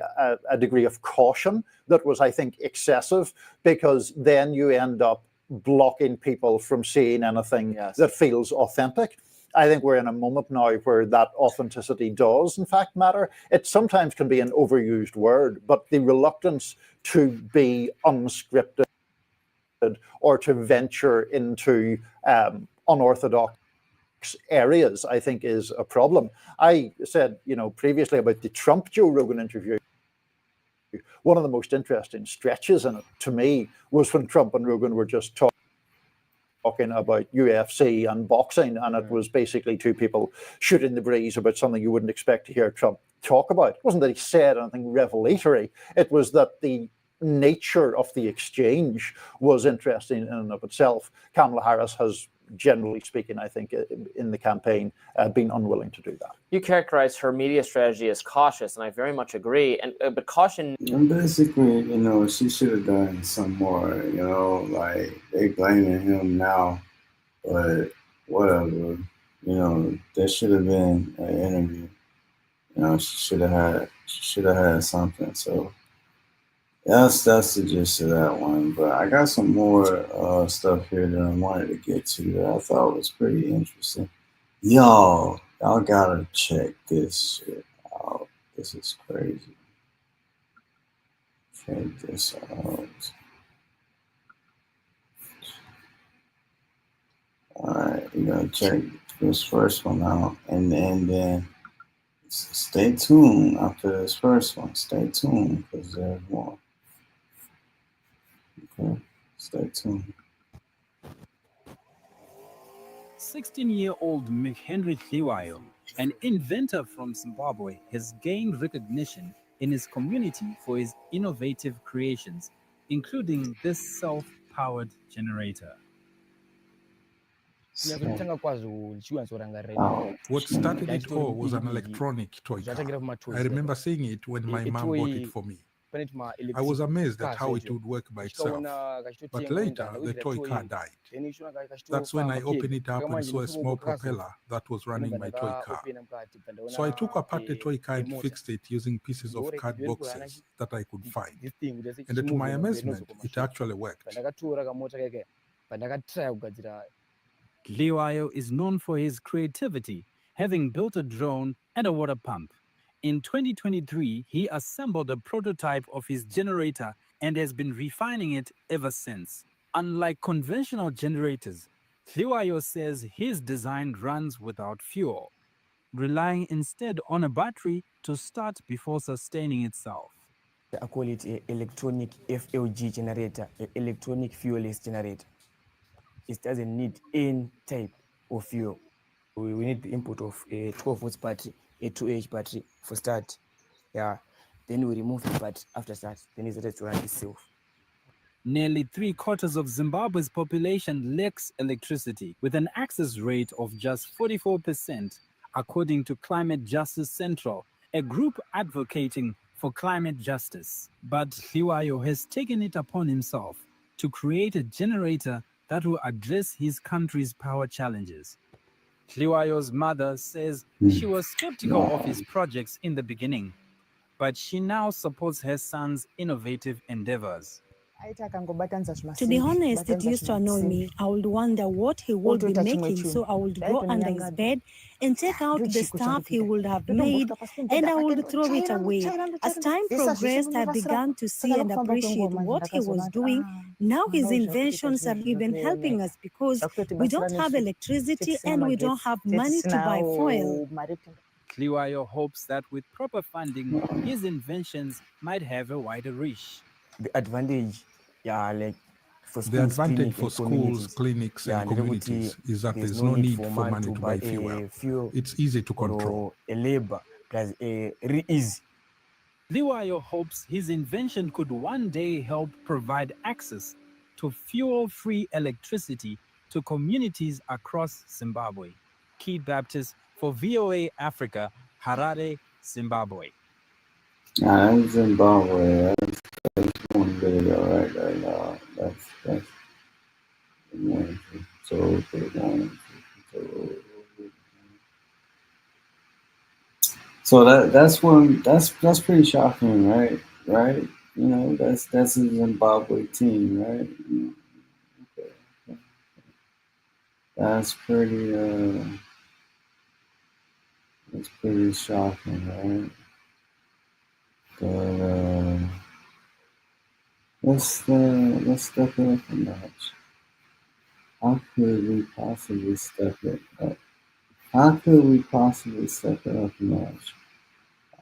[SPEAKER 4] a degree of caution that was, I think, excessive, because then you end up blocking people from seeing anything that feels authentic. I think we're in a moment now where that authenticity does, in fact, matter. It sometimes can be an overused word, but the reluctance to be unscripted or to venture into unorthodox areas, I think, is a problem. I said, previously about the Trump Joe Rogan interview. One of the most interesting stretches in it, to me, was when Trump and Rogan were just talking about UFC and boxing, and it was basically two people shooting the breeze about something you wouldn't expect to hear Trump talk about. It wasn't that he said anything revelatory, it was that the nature of the exchange was interesting in and of itself. Kamala Harris has, generally speaking, I think, in the campaign, been unwilling to do that. You characterize her media strategy as cautious, and I very much agree. But caution.
[SPEAKER 2] And basically, she should have done some more. Like they blaming him now, but whatever. There should have been an interview. She should have had something. So that's the gist of that one. But I got some more stuff here that I wanted to get to that I thought was pretty interesting. Y'all gotta check this shit out. This is crazy. Check this out. Alright, we're gonna check this first one out, and then stay tuned after this first one. Stay tuned because there's more. Okay. Stay tuned.
[SPEAKER 7] 16-year-old McHenry Thiwayo, an inventor from Zimbabwe, has gained recognition in his community for his innovative creations, including this self-powered generator.
[SPEAKER 8] What started it all was an electronic toy car. I remember seeing it when my mom bought it for me. I was amazed at how it would work by itself. But later, the toy car died. That's when I opened it up and saw a small propeller that was running my toy car. So I took apart the toy car and fixed it using pieces of card boxes that I could find. And to my amazement, it actually worked.
[SPEAKER 7] Thiwayo is known for his creativity, having built a drone and a water pump. In 2023, he assembled a prototype of his generator and has been refining it ever since. Unlike conventional generators, Thiwayo says his design runs without fuel, relying instead on a battery to start before sustaining itself.
[SPEAKER 9] I call it an electronic FLG generator, an electronic fuelless generator. It doesn't need any type of fuel. We need the input of a 12 volts battery, a 2H battery for start. Yeah. Then we remove the battery after start. Then it starts to run itself.
[SPEAKER 7] Nearly 3/4 of Zimbabwe's population lacks electricity, with an access rate of just 44%, according to Climate Justice Central, a group advocating for climate justice. But Thiwayo has taken it upon himself to create a generator that will address his country's power challenges. Thiwayo's mother says she was skeptical of his projects in the beginning, but she now supports her son's innovative endeavors.
[SPEAKER 10] To be honest, it used to annoy me. I would wonder what he would be making, so I would go under his bed and take out the stuff he would have made, and I would throw it away. As time progressed, I began to see and appreciate what he was doing. Now his inventions are even helping us because we don't have electricity and we don't have money to buy foil.
[SPEAKER 7] Thiwayo hopes that with proper funding, his inventions might have a wider reach.
[SPEAKER 9] The advantage,
[SPEAKER 8] The advantage for schools, clinics, and communities is that there's no need for money to buy fuel. It's easy to control.
[SPEAKER 9] A labor plus a easy.
[SPEAKER 7] Thiwayo hopes his invention could one day help provide access to fuel-free electricity to communities across Zimbabwe. Keith Baptist for VOA Africa, Harare, Zimbabwe.
[SPEAKER 2] That's Zimbabwe. That's one video right now. That's so good. So that's pretty shocking, right? Right? You know, that's a Zimbabwe team, right? Okay. That's pretty shocking, right? But let's step it up a notch. How could we possibly step it up? How could we possibly step it up a notch?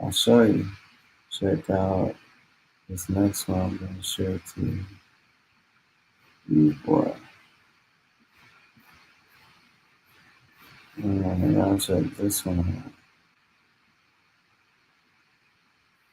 [SPEAKER 2] I'll show you. Check out this next one I'm going to share to you, boy. And I'll check this one out.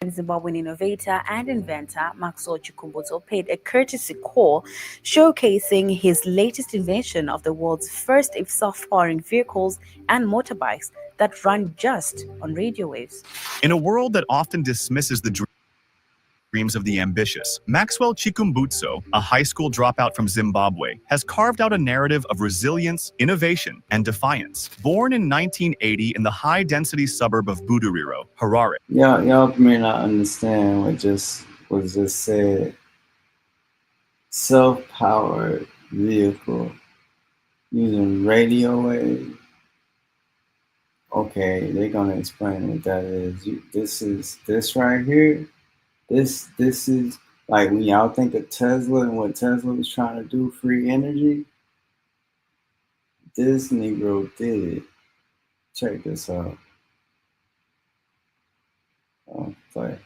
[SPEAKER 11] Zimbabwean innovator and inventor Maxwell Chikumbutso paid a courtesy call showcasing his latest invention of the world's first self-powering vehicles and motorbikes that run just on radio waves.
[SPEAKER 12] In a world that often dismisses the dreams of the ambitious, Maxwell Chikumbutso, a high school dropout from Zimbabwe, has carved out a narrative of resilience, innovation, and defiance. Born in 1980 in the high-density suburb of Buduriro, Harare.
[SPEAKER 2] Y'all may not understand what was just said. Self-powered vehicle using radio wave. Okay, they're gonna explain what that is. This right here. This is like when y'all think of Tesla and what Tesla was trying to do, free energy. This Negro did it. Check this out. Oh, play.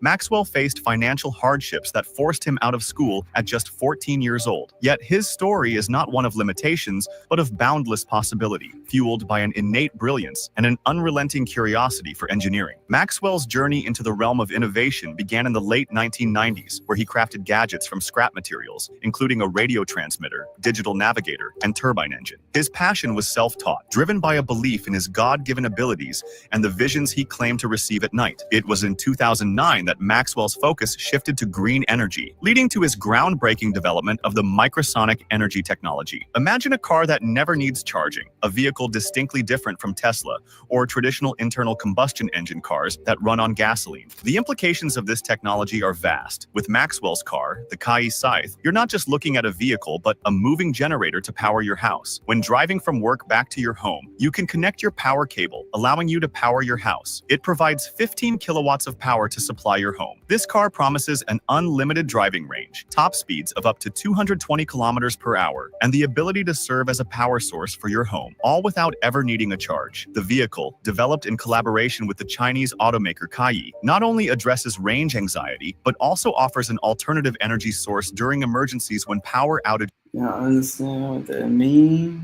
[SPEAKER 12] Maxwell faced financial hardships that forced him out of school at just 14 years old. Yet his story is not one of limitations, but of boundless possibility, fueled by an innate brilliance and an unrelenting curiosity for engineering. Maxwell's journey into the realm of innovation began in the late 1990s, where he crafted gadgets from scrap materials, including a radio transmitter, digital navigator, and turbine engine. His passion was self-taught, driven by a belief in his God-given abilities and the visions he claimed to receive at night. It was in 2009 that Maxwell's focus shifted to green energy, leading to his groundbreaking development of the microsonic energy technology. Imagine a car that never needs charging, a vehicle distinctly different from Tesla or traditional internal combustion engine cars that run on gasoline. The implications of this technology are vast. With Maxwell's car, the U.S.A.I.D, you're not just looking at a vehicle, but a moving generator to power your house. When driving from work back to your home, you can connect your power cable, allowing you to power your house. It provides 15 kilowatts of power to supply your home. This car promises an unlimited driving range, top speeds of up to 220 kilometers per hour, and the ability to serve as a power source for your home, all without ever needing a charge. The vehicle, developed in collaboration with the Chinese automaker U.S.A.I.D, not only addresses range anxiety, but also offers an alternative energy source during emergencies when power outage.
[SPEAKER 2] Y'all understand what that means?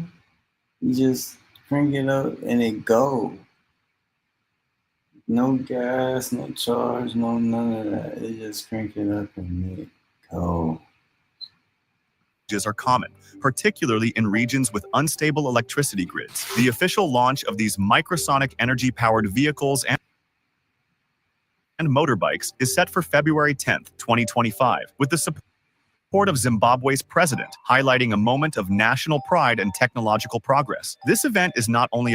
[SPEAKER 2] You just crank it up and it go. No gas, no charge, no none of that. It just crank it up and it go.
[SPEAKER 12] Are common, particularly in regions with unstable electricity grids. The official launch of these microsonic energy-powered vehicles and motorbikes is set for February 10, 2025, with the support of Zimbabwe's president, highlighting a moment of national pride and technological progress. This event is not only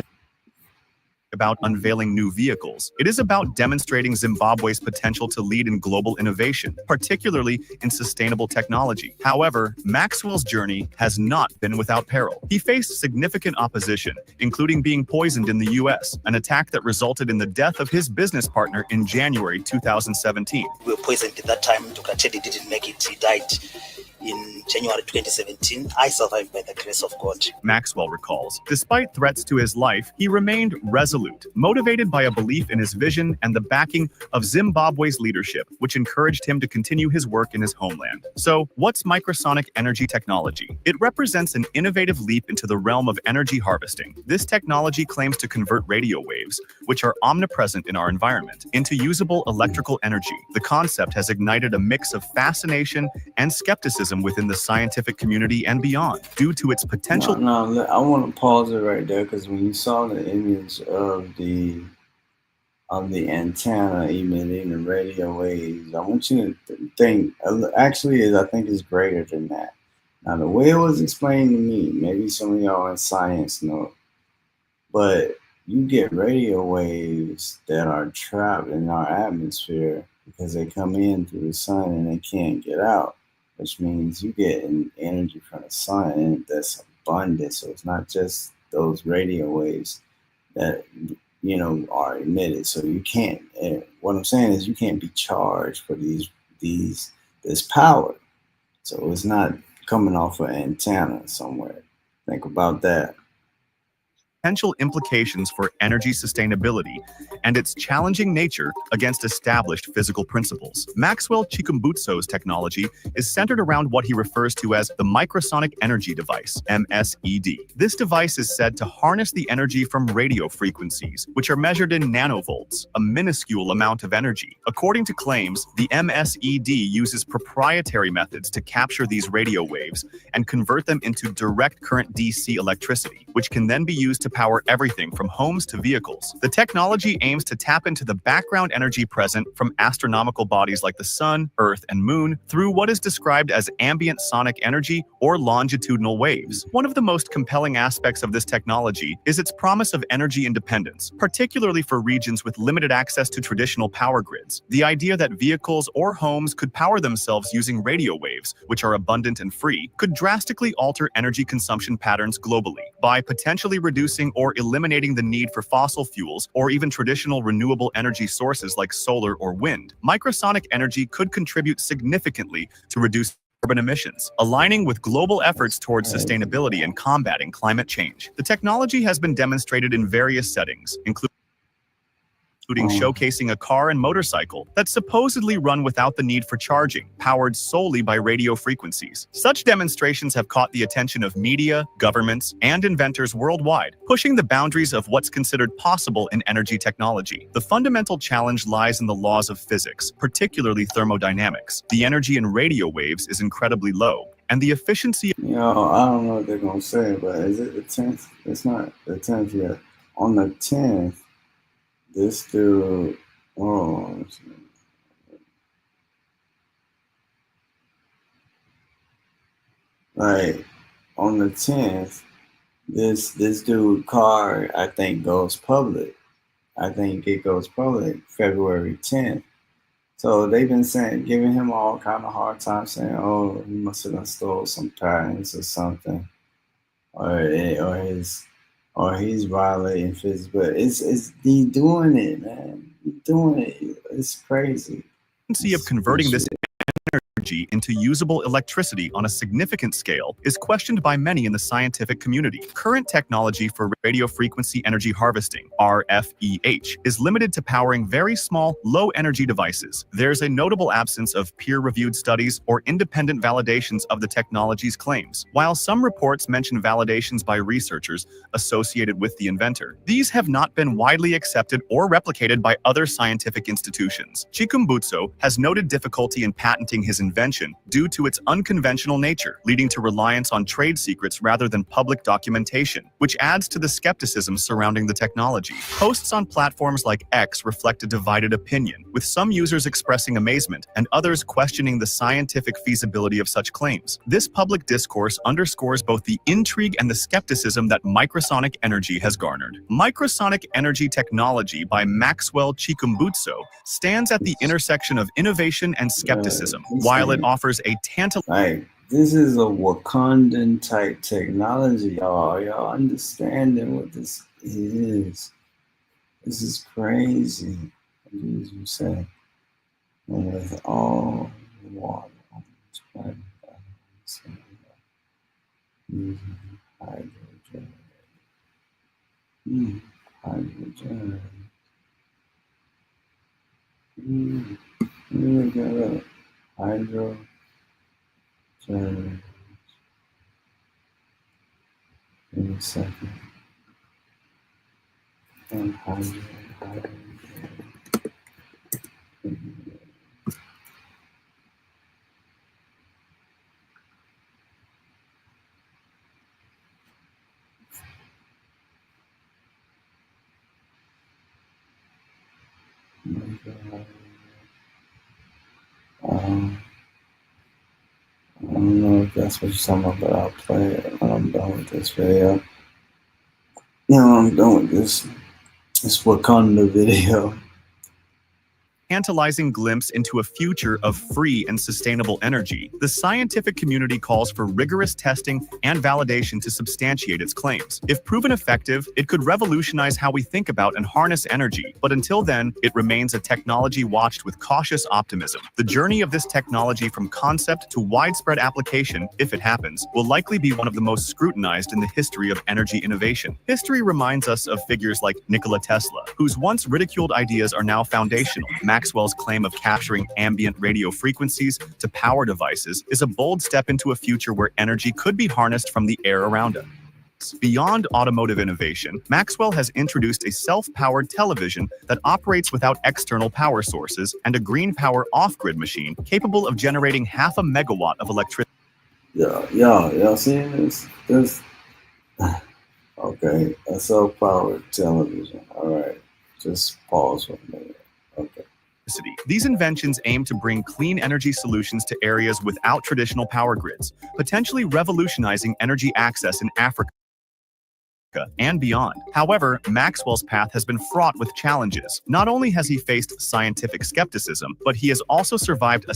[SPEAKER 12] about unveiling new vehicles. It is about demonstrating Zimbabwe's potential to lead in global innovation, particularly in sustainable technology. However, Maxwell's journey has not been without peril. He faced significant opposition, including being poisoned in the U.S., an attack that resulted in the death of his business partner in January 2017.
[SPEAKER 13] We were poisoned at that time. Dr. Teddy didn't make it. He died in January 2017. I survived by the grace of God.
[SPEAKER 12] Maxwell recalls, despite threats to his life, he remained resolute, motivated by a belief in his vision and the backing of Zimbabwe's leadership, which encouraged him to continue his work in his homeland. So, what's microsonic energy technology? It represents an innovative leap into the realm of energy harvesting. This technology claims to convert radio waves, which are omnipresent in our environment, into usable electrical energy. The concept has ignited a mix of fascination and skepticism within the scientific community and beyond, due to its potential.
[SPEAKER 2] No, I want to pause it right there, because when you saw the image of the antenna emitting the radio waves, I want you to think, actually, I think it's greater than that. Now, the way it was explained to me, maybe some of y'all in science know, but you get radio waves that are trapped in our atmosphere because they come in through the sun and they can't get out, which means you get an energy from the sun and that's abundant. So it's not just those radio waves that, you know, are emitted. So you can't, what I'm saying is you can't be charged for this power. So it's not coming off an antenna somewhere. Think about that.
[SPEAKER 12] Potential implications for energy sustainability and its challenging nature against established physical principles. Maxwell Chikumbutso's technology is centered around what he refers to as the microsonic energy device, MSED. This device is said to harness the energy from radio frequencies, which are measured in nanovolts, a minuscule amount of energy. According to claims, the MSED uses proprietary methods to capture these radio waves and convert them into direct current DC electricity, which can then be used to power everything from homes to vehicles. The technology aims to tap into the background energy present from astronomical bodies like the sun, earth, and moon through what is described as ambient sonic energy or longitudinal waves. One of the most compelling aspects of this technology is its promise of energy independence, particularly for regions with limited access to traditional power grids. The idea that vehicles or homes could power themselves using radio waves, which are abundant and free, could drastically alter energy consumption patterns globally by potentially reducing or eliminating the need for fossil fuels or even traditional renewable energy sources like solar or wind. Microsonic energy could contribute significantly to reduce carbon emissions, aligning with global efforts towards sustainability and combating climate change. The technology has been demonstrated in various settings, including including showcasing a car and motorcycle that supposedly run without the need for charging, powered solely by radio frequencies. Such demonstrations have caught the attention of media, governments, and inventors worldwide, pushing the boundaries of what's considered possible in energy technology. The fundamental challenge lies in the laws of physics, particularly thermodynamics. The energy in radio waves is incredibly low, and the efficiency...
[SPEAKER 2] I don't know what they're going to say, but is it the 10th? It's not the 10th yet. On the 10th, this dude... Oh, like, on the 10th, this dude car, I think, goes public. I think it goes public February 10th. So they've been giving him all kind of hard time, saying, "Oh, he must have stole some patents or something, or he's violating physics." But it's he doing it, man. He's doing it. It's crazy.
[SPEAKER 12] Of converting this energy into usable electricity on a significant scale is questioned by many in the scientific community. Current technology for radio frequency energy harvesting, RFEH, is limited to powering very small, low-energy devices. There's a notable absence of peer-reviewed studies or independent validations of the technology's claims. While some reports mention validations by researchers associated with the inventor, these have not been widely accepted or replicated by other scientific institutions. Chikumbutso has noted difficulty in patenting his invention due to its unconventional nature, leading to reliance on trade secrets rather than public documentation, which adds to the skepticism surrounding the technology. Posts on platforms like X reflect a divided opinion, with some users expressing amazement and others questioning the scientific feasibility of such claims. This public discourse underscores both the intrigue and the skepticism that microsonic energy has garnered. Microsonic energy technology by Maxwell Chikumbutso stands at the intersection of innovation and skepticism, while it offers a tantalizing...
[SPEAKER 2] This is a Wakandan type technology, y'all. Y'all understanding what this is? This is crazy. What did you say? And with all the water on this planet, hydrogen. Hydrogen. Look at that. Hydrogen. In a second. And hydrogen. I don't know if that's what you're talking about, but I'll play it when I'm done with this video. I'm done with this Wakanda video.
[SPEAKER 12] Tantalizing glimpse into a future of free and sustainable energy, the scientific community calls for rigorous testing and validation to substantiate its claims. If proven effective, it could revolutionize how we think about and harness energy, but until then, it remains a technology watched with cautious optimism. The journey of this technology from concept to widespread application, if it happens, will likely be one of the most scrutinized in the history of energy innovation. History reminds us of figures like Nikola Tesla, whose once ridiculed ideas are now foundational. Maxwell's claim of capturing ambient radio frequencies to power devices is a bold step into a future where energy could be harnessed from the air around us. Beyond automotive innovation, Maxwell has introduced a self-powered television that operates without external power sources and a green power off-grid machine capable of generating 0.5 megawatt of electricity.
[SPEAKER 2] Y'all seeing this? Okay, a self-powered television. All right, just pause for a minute. Okay.
[SPEAKER 12] These inventions aim to bring clean energy solutions to areas without traditional power grids, potentially revolutionizing energy access in Africa and beyond. However, Maxwell's path has been fraught with challenges. Not only has he faced scientific skepticism, but he has also survived a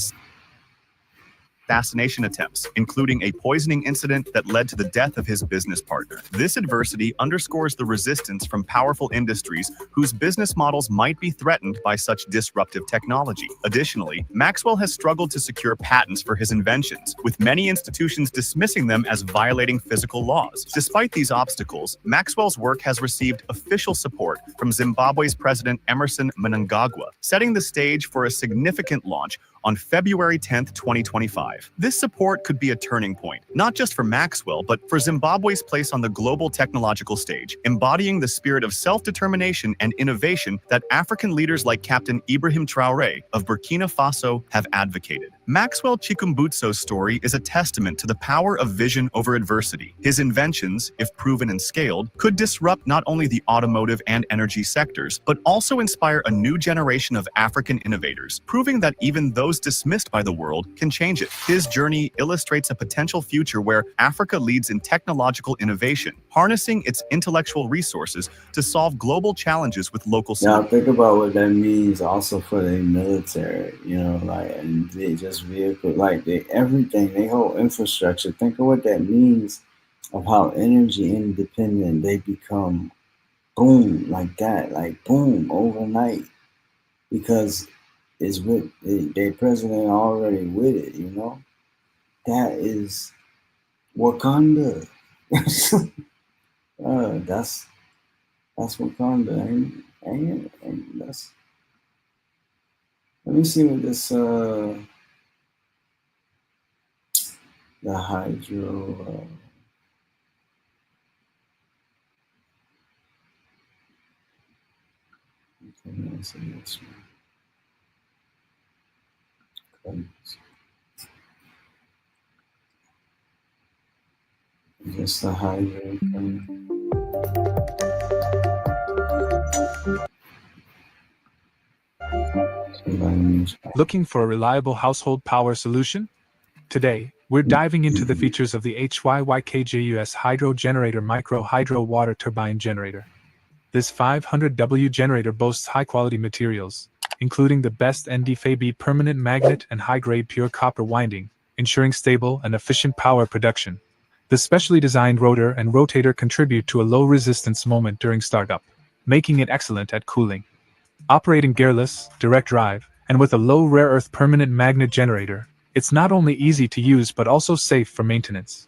[SPEAKER 12] assassination attempts, including a poisoning incident that led to the death of his business partner. This adversity underscores the resistance from powerful industries whose business models might be threatened by such disruptive technology. Additionally, Maxwell has struggled to secure patents for his inventions, with many institutions dismissing them as violating physical laws. Despite these obstacles, Maxwell's work has received official support from Zimbabwe's President Emerson Mnangagwa, setting the stage for a significant launch on February 10th, 2025. This support could be a turning point, not just for Maxwell, but for Zimbabwe's place on the global technological stage, embodying the spirit of self-determination and innovation that African leaders like Captain Ibrahim Traoré of Burkina Faso have advocated. Maxwell Chikumbutso's story is a testament to the power of vision over adversity. His inventions, if proven and scaled, could disrupt not only the automotive and energy sectors, but also inspire a new generation of African innovators, proving that even those dismissed by the world can change it. His journey illustrates a potential future where Africa leads in technological innovation, harnessing its intellectual resources to solve global challenges with local
[SPEAKER 2] Now think about what that means also for the military, you know, like, and they just vehicle, like everything, their whole infrastructure. Think of what that means of how energy independent they become. Boom, like that, like boom, overnight, because it's with their president already with it, you know. That is Wakanda. That's Wakanda, ain't that's. Let me see what this the hydro. Okay, let's see this one. Just the hydro.
[SPEAKER 14] Looking for a reliable household power solution? Today, we're diving into the features of the HYYKJ U.S. Hydro Generator Micro Hydro Water Turbine Generator. This 500W generator boasts high-quality materials, including the best NdFeB permanent magnet and high-grade pure copper winding, ensuring stable and efficient power production. The specially designed rotor and rotator contribute to a low-resistance moment during startup, making it excellent at cooling. Operating gearless, direct drive, and with a low rare earth permanent magnet generator, it's not only easy to use but also safe for maintenance.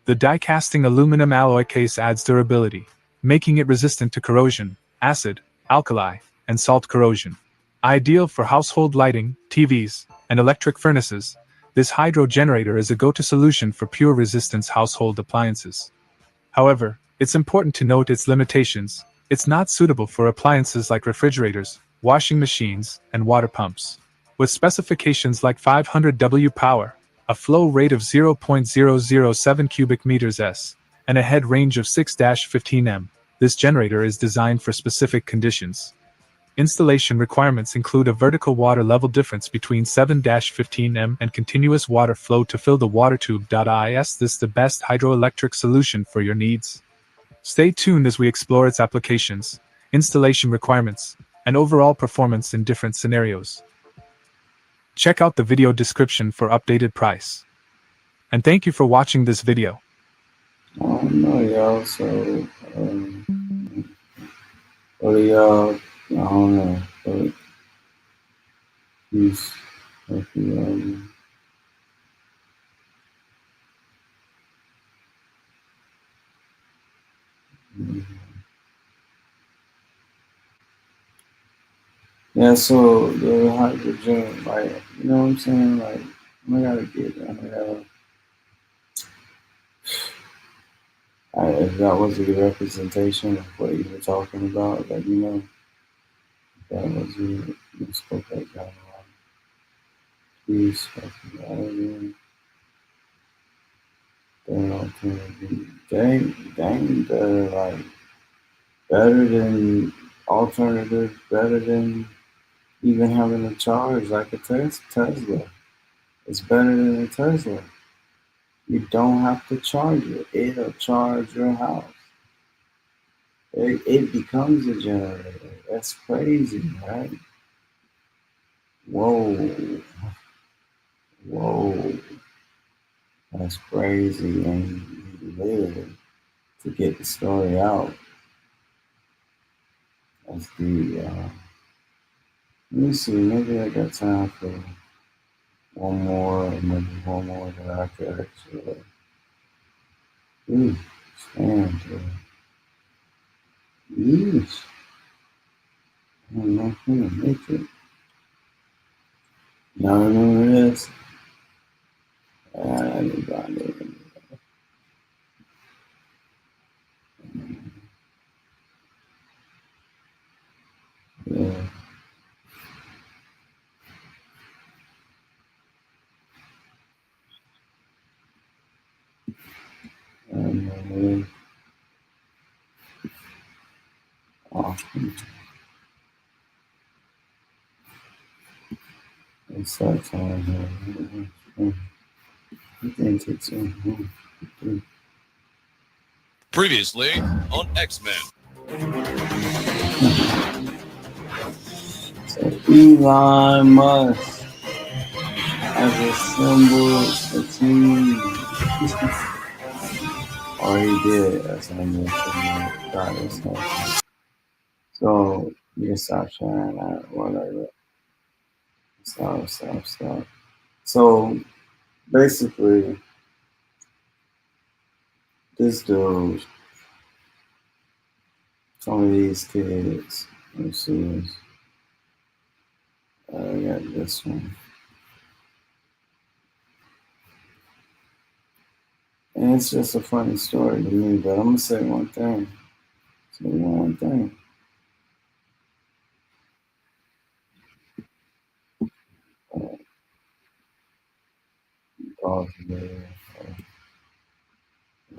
[SPEAKER 14] The die-casting aluminum alloy case adds durability, making it resistant to corrosion, acid, alkali, and salt corrosion. Ideal for household lighting, TVs, and electric furnaces, this hydro generator is a go-to solution for pure resistance household appliances. However, it's important to note its limitations. It's not suitable for appliances like refrigerators, washing machines, and water pumps. With specifications like 500W power, a flow rate of 0.007 cubic meters s, and a head range of 6-15 m, this generator is designed for specific conditions. Installation requirements include a vertical water level difference between 7-15 m and continuous water flow to fill the water tube. Is this the best hydroelectric solution for your needs? Stay tuned as we explore its applications, installation requirements, and overall performance in different scenarios. Check out the video description for updated price. And thank you for watching this video.
[SPEAKER 2] I don't know, y'all. So, what do y'all? I don't know. But peace. Yeah, so the hydrogen, like, you know what I'm saying? Like, I gotta get it. If that was a representation of what you were talking about, let me know. That was you spoke like that. Please, dang, like better than alternatives, better than even having a charge like a Tesla. It's better than a Tesla. You don't have to charge it. It'll charge your house. It becomes a generator. That's crazy, right? Whoa. That's crazy, and he lived to get the story out. That's the. Let me see. Maybe I got time for one more, maybe one more that I could actually. Stand to. Yeesh. I don't know if I'm gonna make it. Y'all remember this? Anybody? Yeah. Awesome. It's that time here. I think it's
[SPEAKER 15] Previously on X-Men.
[SPEAKER 2] So Elon Musk has assembled a team. Or he did assemble a team. So you can stop sharing that, whatever. Stop. So basically, this dude, some of these kids, let's see, I got this one. And it's just a funny story to me, but I'm gonna say one thing.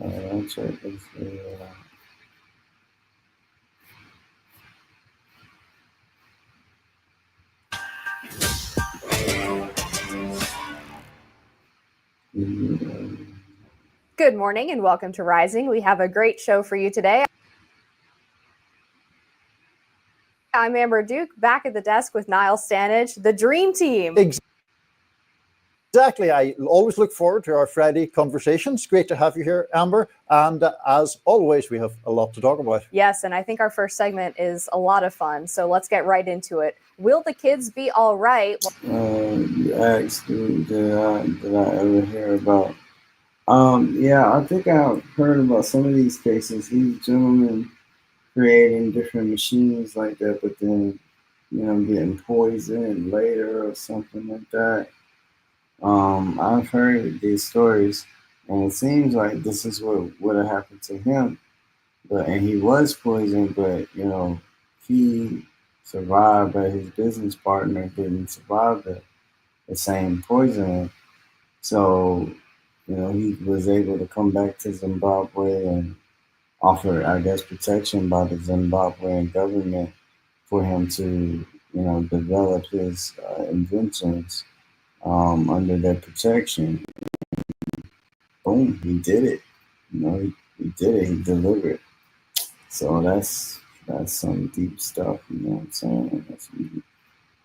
[SPEAKER 2] I'll check this video out.
[SPEAKER 16] Good morning and welcome to Rising. We have a great show for you today. I'm Amber Duke, back at the desk with Niall Stanage, the Dream Team.
[SPEAKER 5] Exactly. I always look forward to our Friday conversations. Great to have you here, Amber. And as always, we have a lot to talk about.
[SPEAKER 16] Yes, and I think our first segment is a lot of fun. So let's get right into it. Will the kids be all right?
[SPEAKER 2] You asked, did I ever hear about? Yeah, I think I've heard about some of these cases. These gentlemen creating different machines like that, but then, getting poisoned later or something like that. I've heard these stories, and it seems like this is what would have happened to him. And he was poisoned, but he survived, but his business partner didn't survive the same poisoning. So, he was able to come back to Zimbabwe and offer, I guess, protection by the Zimbabwean government for him to, develop his inventions under their protection. Boom, he did it. He did it. He delivered. So that's some deep stuff. You know what I'm saying?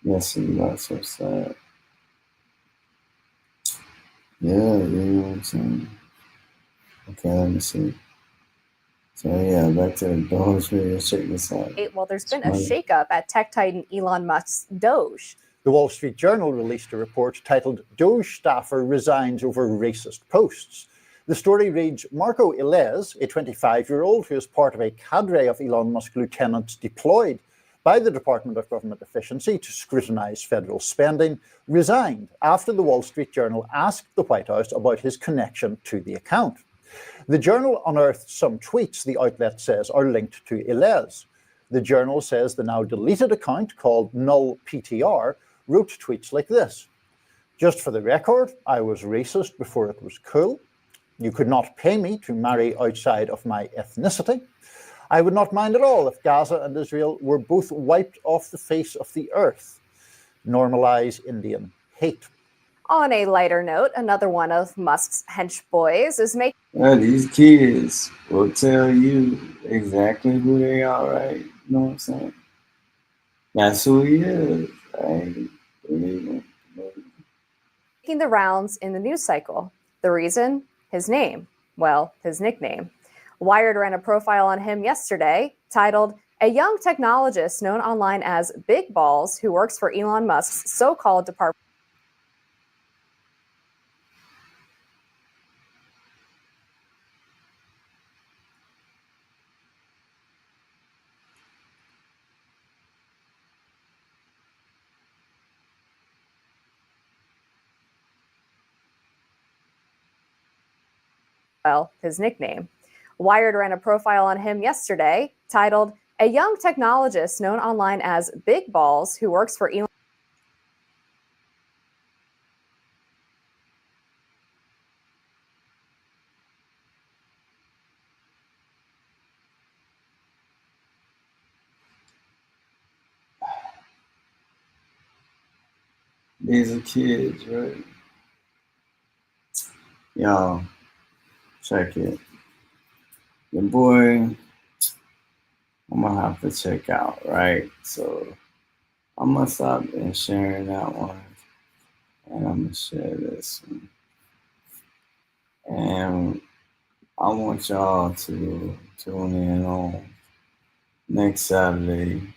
[SPEAKER 2] That's so sad. Yeah, you know what I'm saying? Okay, let me see. So yeah, back to the Doge video. Check this out.
[SPEAKER 16] Well, there's been a shakeup at tech titan Elon Musk's Doge.
[SPEAKER 5] The Wall Street Journal released a report titled "Doge Staffer Resigns Over Racist Posts." The story reads, Marco Illes, a 25-year-old who is part of a cadre of Elon Musk lieutenants deployed by the Department of Government Efficiency to scrutinize federal spending, resigned after the Wall Street Journal asked the White House about his connection to the account. The Journal unearthed some tweets the outlet says are linked to Illes. The Journal says the now deleted account called Null PTR wrote tweets like this. Just for the record, I was racist before it was cool. You could not pay me to marry outside of my ethnicity. I would not mind at all if Gaza and Israel were both wiped off the face of the earth. Normalize Indian hate.
[SPEAKER 16] On a lighter note, another one of Musk's hench boys is making...
[SPEAKER 2] These kids will tell you exactly who they are, right? You know what I'm saying? That's who he is. Right?
[SPEAKER 16] Making the rounds in the news cycle. The reason? His name. Well, his nickname. Wired ran a profile on him yesterday titled, "A young technologist known online as Big Balls who works for Elon Musk's so-called department." Well, his nickname. Wired ran a profile on him yesterday titled, "A young technologist known online as Big Balls who works for Elon."
[SPEAKER 2] These are kids, right? Y'all, check it. The boy, I'm gonna have to check out, right? So I'm gonna stop and sharing that one, and I'm gonna share this one. And I want y'all to tune in on next Saturday.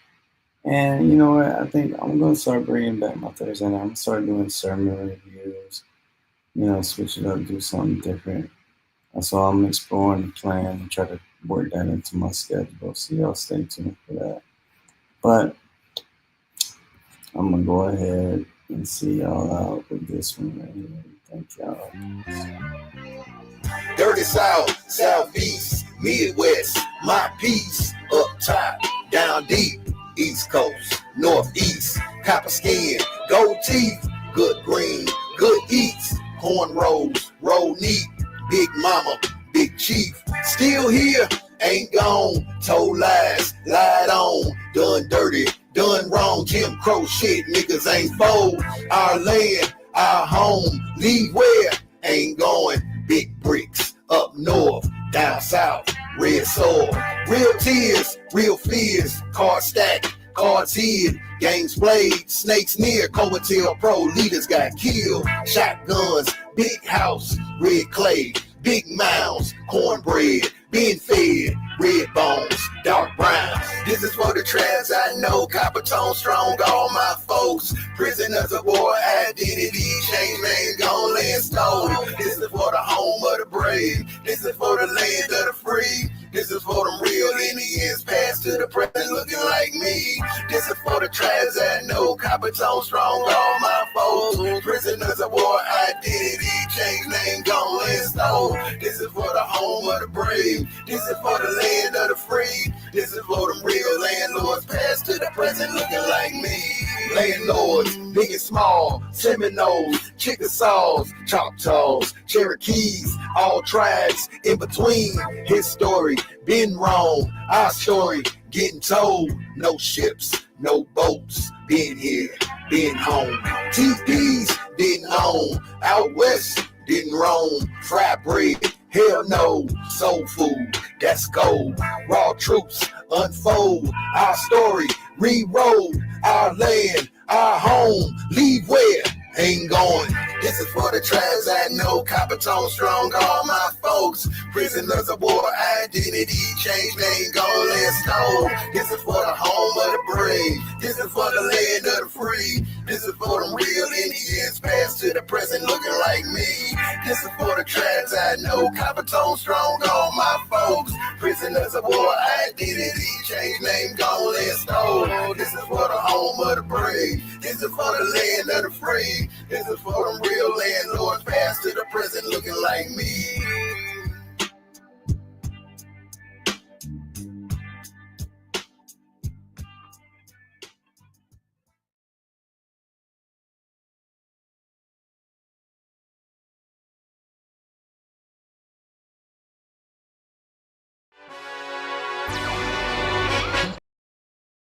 [SPEAKER 2] And you know what? I think I'm gonna start bringing back my Thursday night. I'm gonna start doing sermon reviews. You know, switch it up, do something different. And so I'm exploring the plan and try to work that into my schedule. So y'all stay tuned for that. But I'm gonna go ahead and see y'all out with this one right here. Thank y'all.
[SPEAKER 1] Dirty South, Southeast, Midwest, my piece, up top, down deep, East Coast, Northeast, copper skin, gold teeth, good green, good eats, cornrows, roll neat, big mama, big chief, still here, ain't gone, told lies, lied on, done dirty, done wrong, Jim Crow shit, niggas ain't fold, our land, our home, leave where, ain't going, big bricks, up north, down south, red soil, real tears, real fears, cards stacked, cards hid, games played, snakes near, Coattail Pro, leaders got killed, shotguns, big house, red clay, big mounds, cornbread, being fed, red bones, dark brown. This is for the trans I know, copper tone strong, all my folks, prisoners of war, identity, change name, gone land stone. This is for the home of the brave, this is for the land of the free, this is for them real Indians, past to the present looking like me. This is for the trans I know, copper tone strong, all my folks, prisoners of war, identity, change name, gone land stone. This is for the home of the brave, this is for the land of the free, this is for them real landlords, past to the present looking like me. Landlords, big and small, Seminoles, Chickasaws, Choctaws, Cherokees, all tribes in between. His story been wrong, our story getting told. No ships, no boats, been here, been home. TPs didn't own, out west didn't roam. Fried bread, hell no, soul food, that's gold. Raw truths unfold, our story re-rolled, our land, our home, leave where, ain't going. This is for the tribes I know, copper tone strong, all my folks, prisoners of war, identity, change name, gone land stone. This is for the home of the brave, this is for the land of the free, this is for them real Indians, past to the present looking like me. This is for the tribes I know, copper tone strong, all my folks, prisoners of war, identity, change name, gone land stone. This is for the home of the brave, this is for the land of the free, this is for them real landlords, past to the present looking like me.